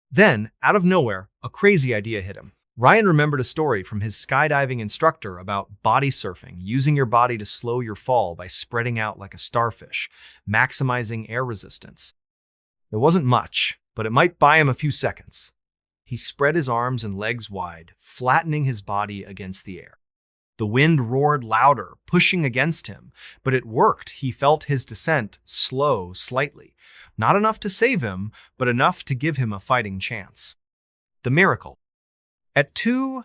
Then, out of nowhere, a crazy idea hit him. Ryan remembered a story from his skydiving instructor about body surfing, using your body to slow your fall by spreading out like a starfish, maximizing air resistance. It wasn't much, but it might buy him a few seconds. He spread his arms and legs wide, flattening his body against the air. The wind roared louder, pushing against him, but it worked. He felt his descent slow slightly. Not enough to save him, but enough to give him a fighting chance. The miracle. At 20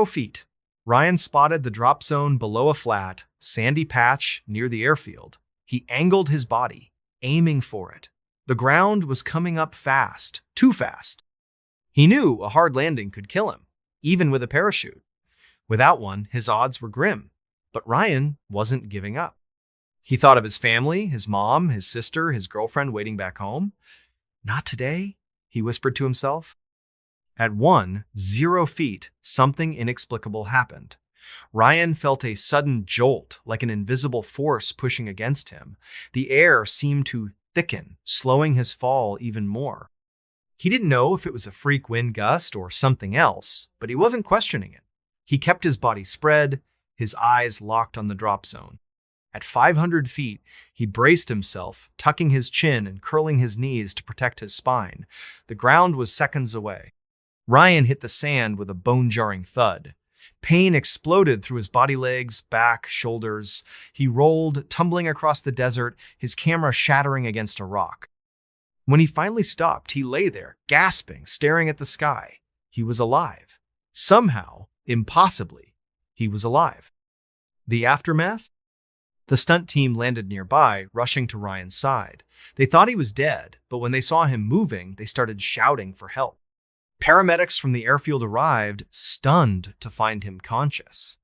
feet, Ryan spotted the drop zone below a flat, sandy patch near the airfield. He angled his body, aiming for it. The ground was coming up fast, too fast. He knew a hard landing could kill him, even with a parachute. Without one, his odds were grim. But Ryan wasn't giving up. He thought of his family, his mom, his sister, his girlfriend waiting back home. Not today, he whispered to himself. At 10 feet, something inexplicable happened. Ryan felt a sudden jolt, like an invisible force pushing against him. The air seemed to thicken, slowing his fall even more. He didn't know if it was a freak wind gust or something else, but he wasn't questioning it. He kept his body spread, his eyes locked on the drop zone. At 500 feet, he braced himself, tucking his chin and curling his knees to protect his spine. The ground was seconds away. Ryan hit the sand with a bone-jarring thud. Pain exploded through his body, legs, back, shoulders. He rolled, tumbling across the desert, his camera shattering against a rock. When he finally stopped, he lay there, gasping, staring at the sky. He was alive. Somehow, impossibly, he was alive. The aftermath? The stunt team landed nearby, rushing to Ryan's side. They thought he was dead, but when they saw him moving, they started shouting for help. Paramedics from the airfield arrived, stunned to find him conscious.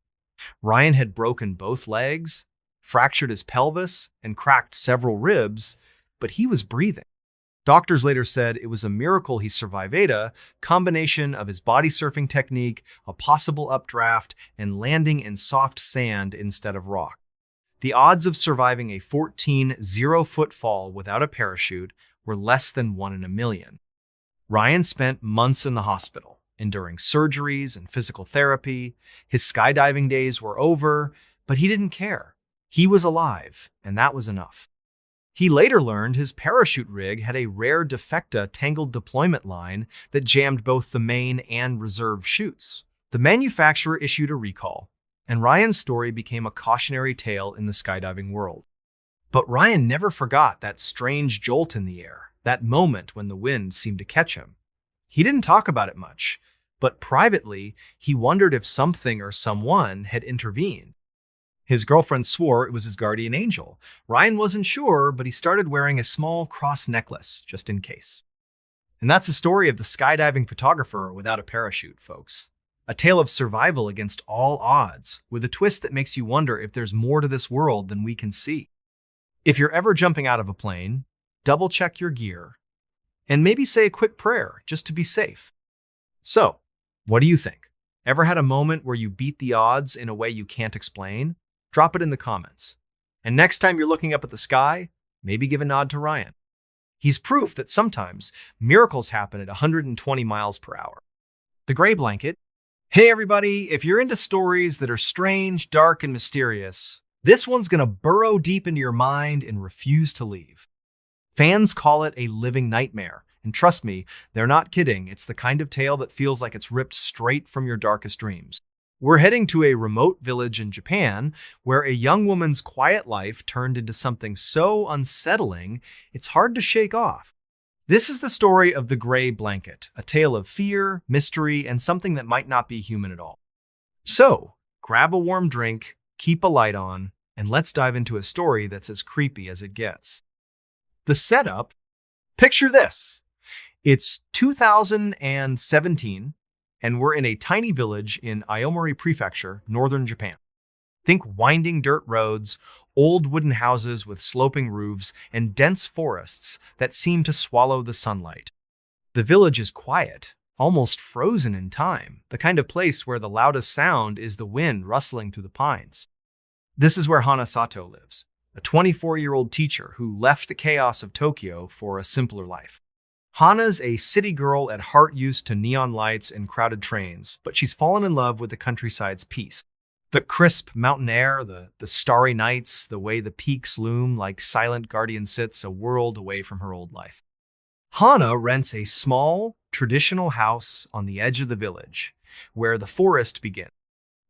Ryan had broken both legs, fractured his pelvis, and cracked several ribs, but he was breathing. Doctors later said it was a miracle he survived a combination of his body surfing technique, a possible updraft, and landing in soft sand instead of rock. The odds of surviving a 14-foot fall without a parachute were less than 1 in a million. Ryan spent months in the hospital, enduring surgeries and physical therapy. His skydiving days were over, but he didn't care. He was alive, and that was enough. He later learned his parachute rig had a rare defecta tangled deployment line that jammed both the main and reserve chutes. The manufacturer issued a recall, and Ryan's story became a cautionary tale in the skydiving world. But Ryan never forgot that strange jolt in the air, that moment when the wind seemed to catch him. He didn't talk about it much, but privately, he wondered if something or someone had intervened. His girlfriend swore it was his guardian angel. Ryan wasn't sure, but he started wearing a small cross necklace, just in case. And that's the story of the skydiving photographer without a parachute, folks. A tale of survival against all odds, with a twist that makes you wonder if there's more to this world than we can see. If you're ever jumping out of a plane, double check your gear and maybe say a quick prayer just to be safe. So, what do you think? Ever had a moment where you beat the odds in a way you can't explain? Drop it in the comments. And next time you're looking up at the sky, maybe give a nod to Ryan. He's proof that sometimes miracles happen at 120 miles per hour. The Gray Blanket. Hey everybody, if you're into stories that are strange, dark, and mysterious, this one's gonna burrow deep into your mind and refuse to leave. Fans call it a living nightmare, and trust me, they're not kidding. It's the kind of tale that feels like it's ripped straight from your darkest dreams. We're heading to a remote village in Japan where a young woman's quiet life turned into something so unsettling, it's hard to shake off. This is the story of The Gray Blanket, a tale of fear, mystery, and something that might not be human at all. So, grab a warm drink, keep a light on, and let's dive into a story that's as creepy as it gets. The setup, picture this. It's 2017, and we're in a tiny village in Aomori Prefecture, northern Japan. Think winding dirt roads, old wooden houses with sloping roofs, and dense forests that seem to swallow the sunlight. The village is quiet, almost frozen in time, the kind of place where the loudest sound is the wind rustling through the pines. This is where Hana Sato lives, a 24-year-old teacher who left the chaos of Tokyo for a simpler life. Hana's a city girl at heart used to neon lights and crowded trains, but she's fallen in love with the countryside's peace. The crisp mountain air, the starry nights, the way the peaks loom like silent guardian sits a world away from her old life. Hana rents a small, traditional house on the edge of the village, where the forest begins.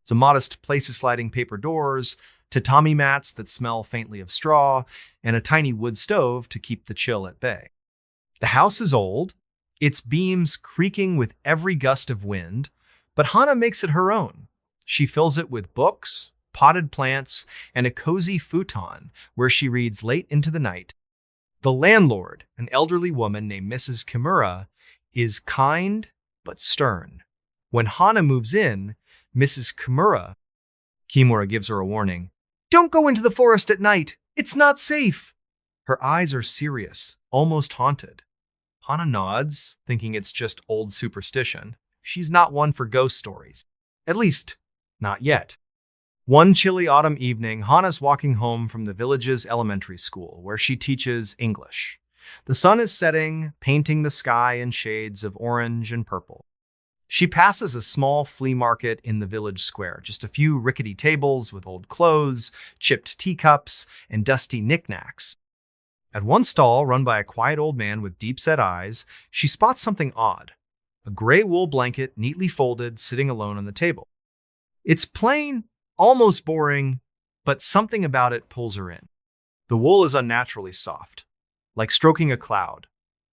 It's a modest place of sliding paper doors, tatami mats that smell faintly of straw, and a tiny wood stove to keep the chill at bay. The house is old, its beams creaking with every gust of wind, but Hana makes it her own. She fills it with books, potted plants, and a cozy futon where she reads late into the night. The landlord, an elderly woman named Mrs. Kimura, is kind but stern. When Hana moves in, Mrs. Kimura gives her a warning. "Don't go into the forest at night. It's not safe." Her eyes are serious, almost haunted. Hana nods, thinking it's just old superstition. She's not one for ghost stories. At least, not yet. One chilly autumn evening, Hana's walking home from the village's elementary school, where she teaches English. The sun is setting, painting the sky in shades of orange and purple. She passes a small flea market in the village square, just a few rickety tables with old clothes, chipped teacups, and dusty knickknacks. At one stall, run by a quiet old man with deep-set eyes, she spots something odd. A gray wool blanket, neatly folded, sitting alone on the table. It's plain, almost boring, but something about it pulls her in. The wool is unnaturally soft, like stroking a cloud,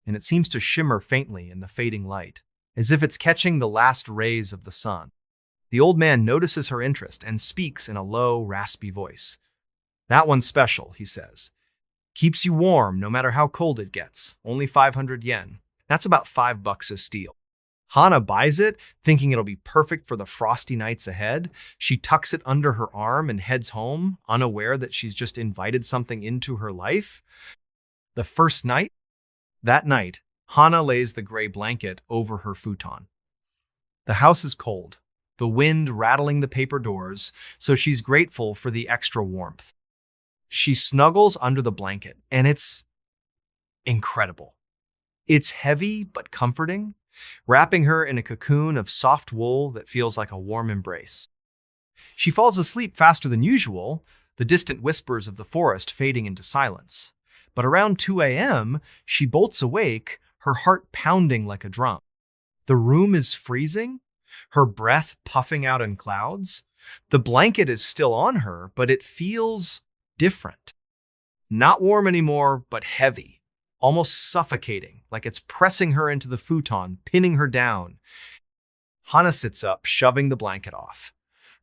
and it seems to shimmer faintly in the fading light, as if it's catching the last rays of the sun. The old man notices her interest and speaks in a low, raspy voice. "That one's special," he says. "Keeps you warm no matter how cold it gets. Only 500 yen. That's about $5 a steal." Hana buys it, thinking it'll be perfect for the frosty nights ahead. She tucks it under her arm and heads home, unaware that she's just invited something into her life. The first night? That night, Hana lays the gray blanket over her futon. The house is cold, the wind rattling the paper doors, so she's grateful for the extra warmth. She snuggles under the blanket, and it's incredible. It's heavy but comforting, wrapping her in a cocoon of soft wool that feels like a warm embrace. She falls asleep faster than usual, the distant whispers of the forest fading into silence. But around 2 a.m., she bolts awake, her heart pounding like a drum. The room is freezing, her breath puffing out in clouds. The blanket is still on her, but it feels different. Not warm anymore, but heavy, almost suffocating, like it's pressing her into the futon, pinning her down. Hana sits up, shoving the blanket off.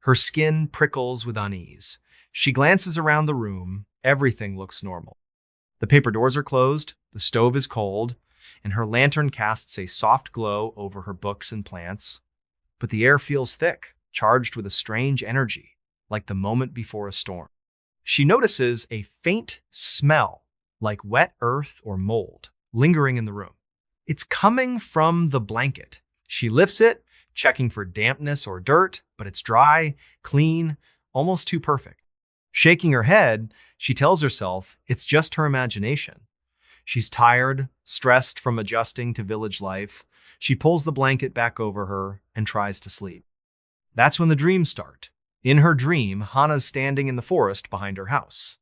Her skin prickles with unease. She glances around the room. Everything looks normal. The paper doors are closed, the stove is cold, and her lantern casts a soft glow over her books and plants. But the air feels thick, charged with a strange energy, like the moment before a storm. She notices a faint smell, like wet earth or mold, lingering in the room. It's coming from the blanket. She lifts it, checking for dampness or dirt, but it's dry, clean, almost too perfect. Shaking her head, she tells herself it's just her imagination. She's tired, stressed from adjusting to village life. She pulls the blanket back over her and tries to sleep. That's when the dreams start. In her dream, Hana's standing in the forest behind her house.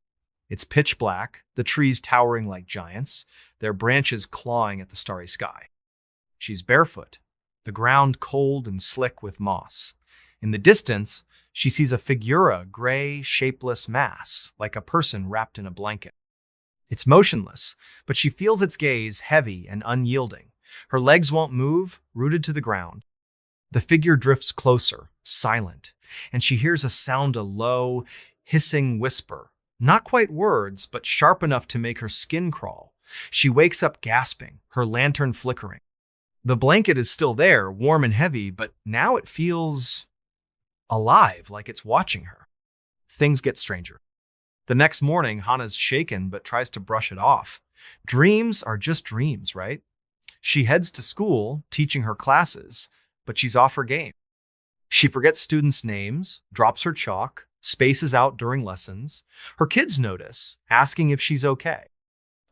It's pitch black, the trees towering like giants, their branches clawing at the starry sky. She's barefoot, the ground cold and slick with moss. In the distance, she sees a figura, gray, shapeless mass, like a person wrapped in a blanket. It's motionless, but she feels its gaze heavy and unyielding. Her legs won't move, rooted to the ground. The figure drifts closer, silent, and she hears a low, hissing whisper. Not quite words, but sharp enough to make her skin crawl. She wakes up gasping, her lantern flickering. The blanket is still there, warm and heavy, but now it feels alive, like it's watching her. Things get stranger. The next morning, Hana's shaken but tries to brush it off. Dreams are just dreams, right? She heads to school, teaching her classes, but she's off her game. She forgets students' names, drops her chalk, spaces out during lessons. Her kids notice, asking if she's okay.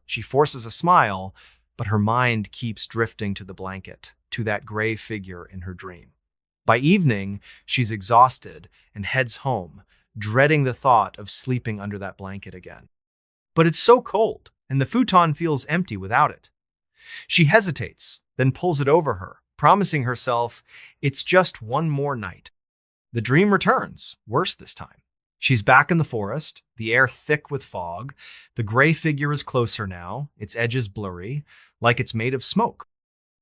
She forces a smile, but her mind keeps drifting to the blanket, to that gray figure in her dream. By evening, she's exhausted and heads home, dreading the thought of sleeping under that blanket again. But it's so cold, and the futon feels empty without it. She hesitates, then pulls it over her, promising herself it's just one more night. The dream returns, worse this time. She's back in the forest, the air thick with fog. The gray figure is closer now, its edges blurry, like it's made of smoke.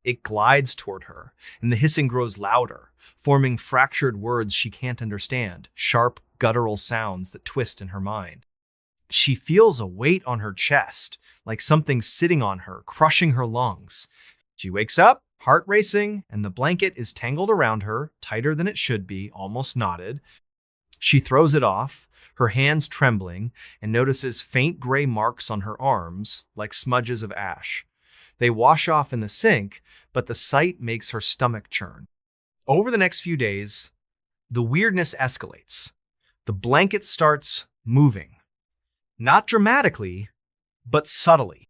It glides toward her, and the hissing grows louder, forming fractured words she can't understand, sharp, guttural sounds that twist in her mind. She feels a weight on her chest, like something sitting on her, crushing her lungs. She wakes up, heart racing, and the blanket is tangled around her, tighter than it should be, almost knotted. She throws it off, her hands trembling, and notices faint gray marks on her arms, like smudges of ash. They wash off in the sink, but the sight makes her stomach churn. Over the next few days, the weirdness escalates. The blanket starts moving. Not dramatically, but subtly.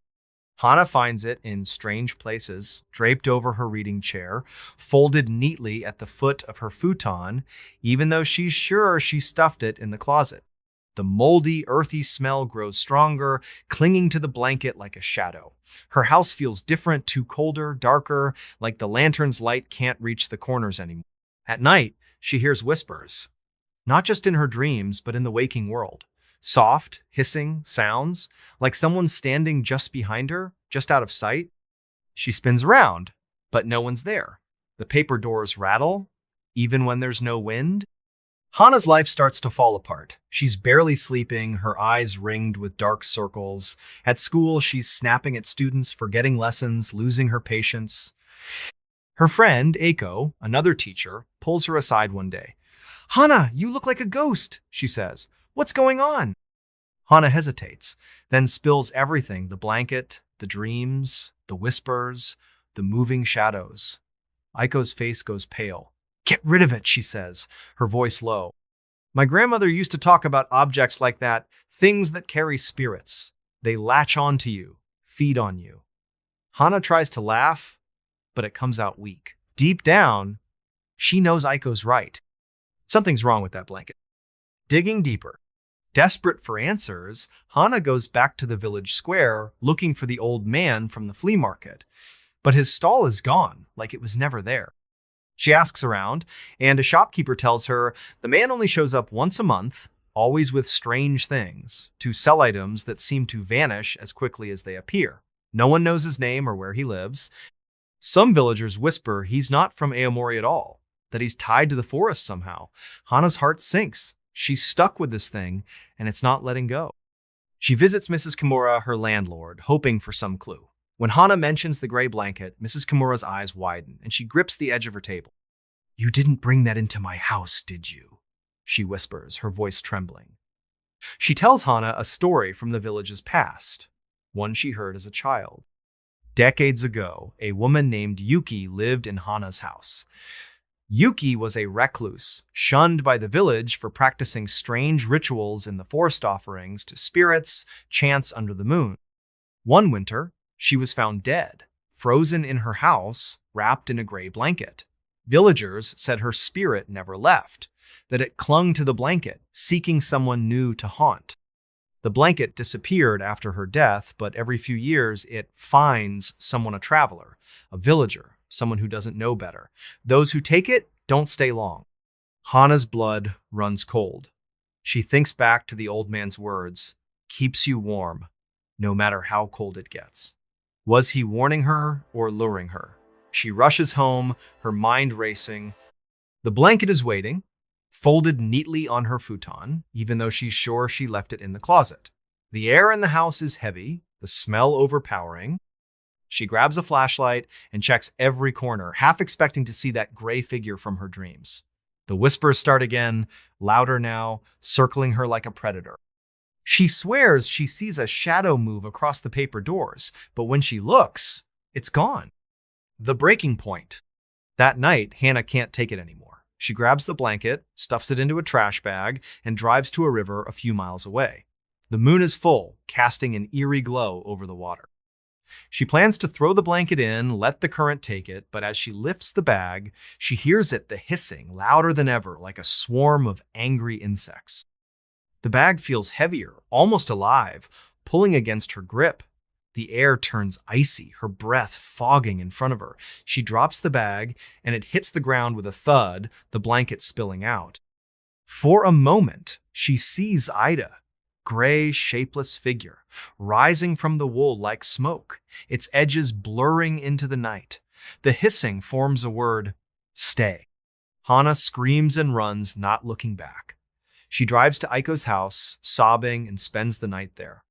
Hana finds it in strange places, draped over her reading chair, folded neatly at the foot of her futon, even though she's sure she stuffed it in the closet. The moldy, earthy smell grows stronger, clinging to the blanket like a shadow. Her house feels different, too colder, darker, like the lantern's light can't reach the corners anymore. At night, she hears whispers, not just in her dreams, but in the waking world. Soft, hissing sounds, like someone standing just behind her, just out of sight. She spins around, but no one's there. The paper doors rattle, even when there's no wind. Hana's life starts to fall apart. She's barely sleeping, her eyes ringed with dark circles. At school, she's snapping at students, forgetting lessons, losing her patience. Her friend, Eiko, another teacher, pulls her aside one day. "Hana, you look like a ghost," she says. "What's going on?" Hana hesitates, then spills everything, the blanket, the dreams, the whispers, the moving shadows. Aiko's face goes pale. "Get rid of it," she says, her voice low. "My grandmother used to talk about objects like that, things that carry spirits. They latch on to you, feed on you." Hana tries to laugh, but it comes out weak. Deep down, she knows Aiko's right. Something's wrong with that blanket. Digging deeper. Desperate for answers, Hana goes back to the village square, looking for the old man from the flea market. But his stall is gone, like it was never there. She asks around, and a shopkeeper tells her the man only shows up once a month, always with strange things, to sell items that seem to vanish as quickly as they appear. No one knows his name or where he lives. Some villagers whisper he's not from Aomori at all, that he's tied to the forest somehow. Hana's heart sinks. She's stuck with this thing, and it's not letting go. She visits Mrs. Kimura, her landlord, hoping for some clue. When Hana mentions the gray blanket, Mrs. Kimura's eyes widen, and she grips the edge of her table. "You didn't bring that into my house, did you?" she whispers, her voice trembling. She tells Hana a story from the village's past, one she heard as a child. Decades ago, a woman named Yuki lived in Hana's house. Yuki was a recluse, shunned by the village for practicing strange rituals in the forest offerings to spirits, chants under the moon. One winter, she was found dead, frozen in her house, wrapped in a gray blanket. Villagers said her spirit never left, that it clung to the blanket, seeking someone new to haunt. The blanket disappeared after her death, but every few years it finds someone, a traveler, a villager, someone who doesn't know better. Those who take it don't stay long. Hana's blood runs cold. She thinks back to the old man's words, "Keeps you warm, no matter how cold it gets." Was he warning her or luring her? She rushes home, her mind racing. The blanket is waiting, folded neatly on her futon, even though she's sure she left it in the closet. The air in the house is heavy, the smell overpowering. She grabs a flashlight and checks every corner, half expecting to see that gray figure from her dreams. The whispers start again, louder now, circling her like a predator. She swears she sees a shadow move across the paper doors, but when she looks, it's gone. The breaking point. That night, Hana can't take it anymore. She grabs the blanket, stuffs it into a trash bag, and drives to a river a few miles away. The moon is full, casting an eerie glow over the water. She plans to throw the blanket in, let the current take it, but as she lifts the bag, she hears the hissing, louder than ever, like a swarm of angry insects. The bag feels heavier, almost alive, pulling against her grip. The air turns icy, her breath fogging in front of her. She drops the bag, and it hits the ground with a thud, the blanket spilling out. For a moment, she sees Ida, gray, shapeless figure, rising from the wool like smoke, its edges blurring into the night. The hissing forms a word, "Stay." Hana screams and runs, not looking back. She drives to Aiko's house, sobbing, and spends the night there.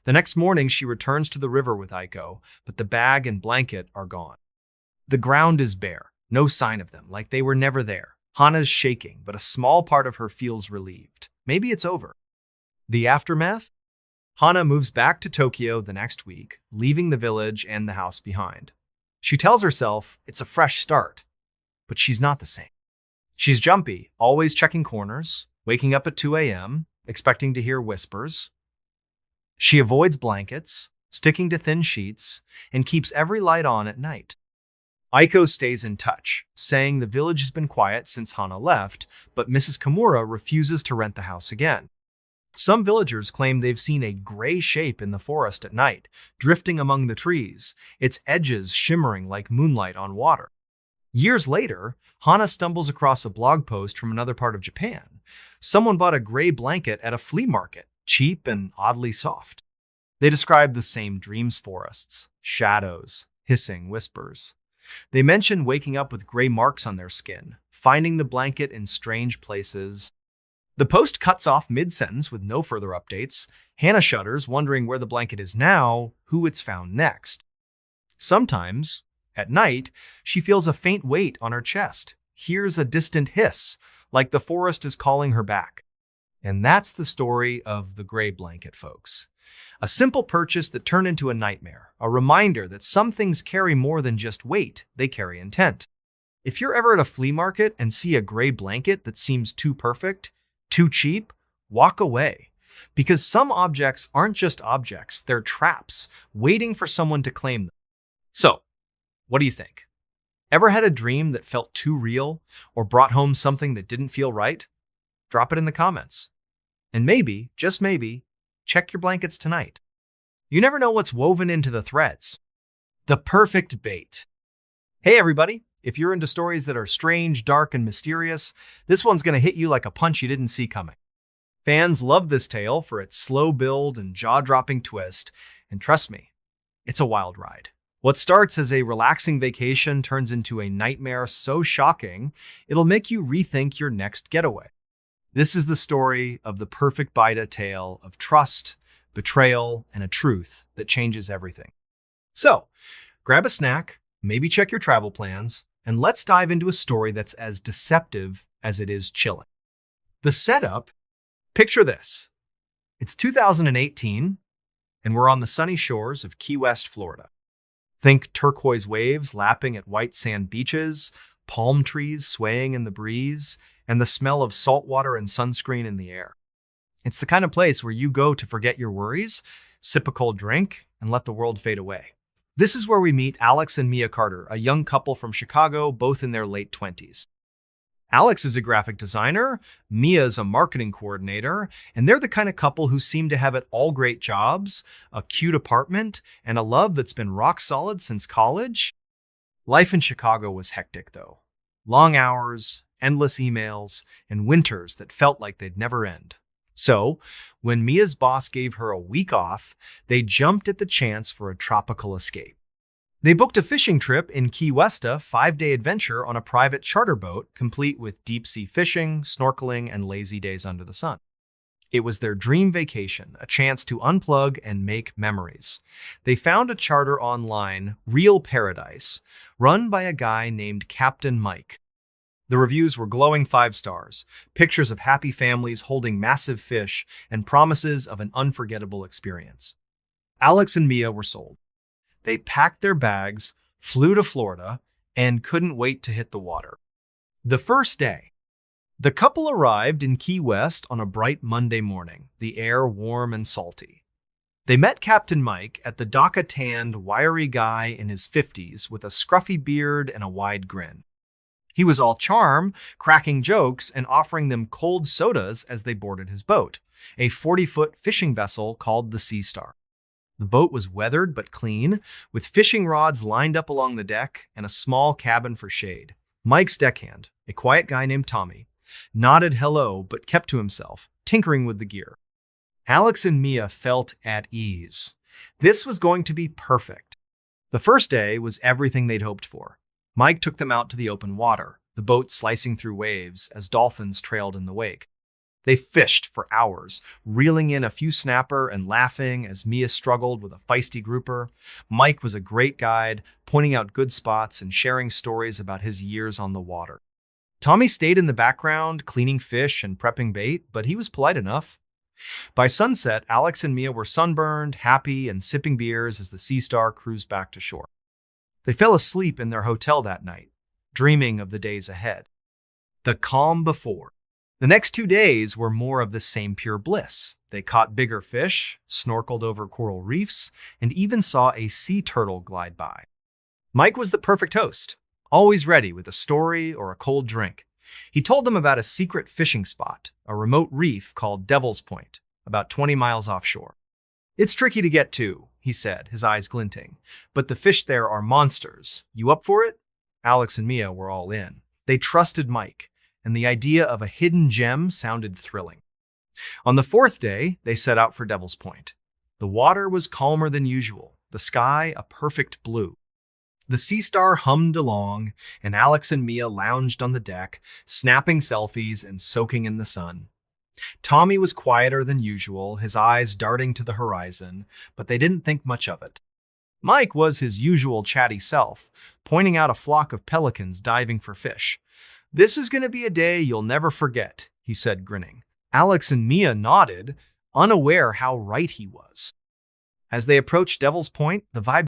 The next morning, she returns to the river with Aiko, but the bag and blanket are gone. The ground is bare, no sign of them, like they were never there. Hana's shaking, but a small part of her feels relieved. Maybe it's over. The aftermath? Hana moves back to Tokyo the next week, leaving the village and the house behind. She tells herself it's a fresh start, but she's not the same. She's jumpy, always checking corners, waking up at 2 a.m., expecting to hear whispers. She avoids blankets, sticking to thin sheets, and keeps every light on at night. Aiko stays in touch, saying the village has been quiet since Hana left, but Mrs. Kimura refuses to rent the house again. Some villagers claim they've seen a gray shape in the forest at night, drifting among the trees, its edges shimmering like moonlight on water. Years later, Hana stumbles across a blog post from another part of Japan. Someone bought a gray blanket at a flea market, cheap and oddly soft. They describe the same dreams forests, shadows, hissing whispers. They mention waking up with gray marks on their skin, finding the blanket in strange places. The post cuts off mid-sentence with no further updates. Hana shudders, wondering where the blanket is now, who it's found next. Sometimes, at night, she feels a faint weight on her chest, hears a distant hiss, like the forest is calling her back. And that's the story of the gray blanket, folks. A simple purchase that turned into a nightmare, a reminder that some things carry more than just weight, they carry intent. If you're ever at a flea market and see a gray blanket that seems too perfect, too cheap, walk away. Because some objects aren't just objects, they're traps, waiting for someone to claim them. So, what do you think? Ever had a dream that felt too real or brought home something that didn't feel right? Drop it in the comments. And maybe, just maybe, check your blankets tonight. You never know what's woven into the threads. The perfect bait. Hey everybody, if you're into stories that are strange, dark, and mysterious, this one's going to hit you like a punch you didn't see coming. Fans love this tale for its slow build and jaw-dropping twist, and trust me, it's a wild ride. What starts as a relaxing vacation turns into a nightmare so shocking, it'll make you rethink your next getaway. This is the story of the perfect Baida tale of trust, betrayal, and a truth that changes everything. So, grab a snack, maybe check your travel plans, and let's dive into a story that's as deceptive as it is chilling. The setup, picture this. It's 2018, and we're on the sunny shores of Key West, Florida. Think turquoise waves lapping at white sand beaches, palm trees swaying in the breeze, and the smell of salt water and sunscreen in the air. It's the kind of place where you go to forget your worries, sip a cold drink, and let the world fade away. This is where we meet Alex and Mia Carter, a young couple from Chicago, both in their late 20s. Alex is a graphic designer, Mia is a marketing coordinator, and they're the kind of couple who seem to have it all great jobs, a cute apartment, and a love that's been rock solid since college. Life in Chicago was hectic, though. Long hours, endless emails, and winters that felt like they'd never end. So, when Mia's boss gave her a week off, they jumped at the chance for a tropical escape. They booked a fishing trip in Key West, a 5-day adventure on a private charter boat, complete with deep-sea fishing, snorkeling, and lazy days under the sun. It was their dream vacation, a chance to unplug and make memories. They found a charter online, Real Paradise, run by a guy named Captain Mike. The reviews were glowing 5 stars, pictures of happy families holding massive fish, and promises of an unforgettable experience. Alex and Mia were sold. They packed their bags, flew to Florida, and couldn't wait to hit the water. The first day, the couple arrived in Key West on a bright Monday morning, the air warm and salty. They met Captain Mike at the dock-a-tanned, wiry guy in his 50s with a scruffy beard and a wide grin. He was all charm, cracking jokes, and offering them cold sodas as they boarded his boat, a 40-foot fishing vessel called the Sea Star. The boat was weathered but clean, with fishing rods lined up along the deck and a small cabin for shade. Mike's deckhand, a quiet guy named Tommy, nodded hello but kept to himself, tinkering with the gear. Alex and Mia felt at ease. This was going to be perfect. The first day was everything they'd hoped for. Mike took them out to the open water, the boat slicing through waves as dolphins trailed in the wake. They fished for hours, reeling in a few snapper and laughing as Mia struggled with a feisty grouper. Mike was a great guide, pointing out good spots and sharing stories about his years on the water. Tommy stayed in the background, cleaning fish and prepping bait, but he was polite enough. By sunset, Alex and Mia were sunburned, happy, and sipping beers as the Sea Star cruised back to shore. They fell asleep in their hotel that night, dreaming of the days ahead. The calm before. The next 2 days were more of the same pure bliss. They caught bigger fish, snorkeled over coral reefs, and even saw a sea turtle glide by. Mike was the perfect host, always ready with a story or a cold drink. He told them about a secret fishing spot, a remote reef called Devil's Point, about 20 miles offshore. "It's tricky to get to," he said, his eyes glinting, "but the fish there are monsters. You up for it?" Alex and Mia were all in. They trusted Mike, and the idea of a hidden gem sounded thrilling. On the 4th day, they set out for Devil's Point. The water was calmer than usual, the sky a perfect blue. The Sea Star hummed along, and Alex and Mia lounged on the deck, snapping selfies and soaking in the sun. Tommy was quieter than usual, his eyes darting to the horizon, but they didn't think much of it. Mike was his usual chatty self, pointing out a flock of pelicans diving for fish. "This is going to be a day you'll never forget," he said, grinning. Alex and Mia nodded, unaware how right he was. As they approached Devil's Point, the vibe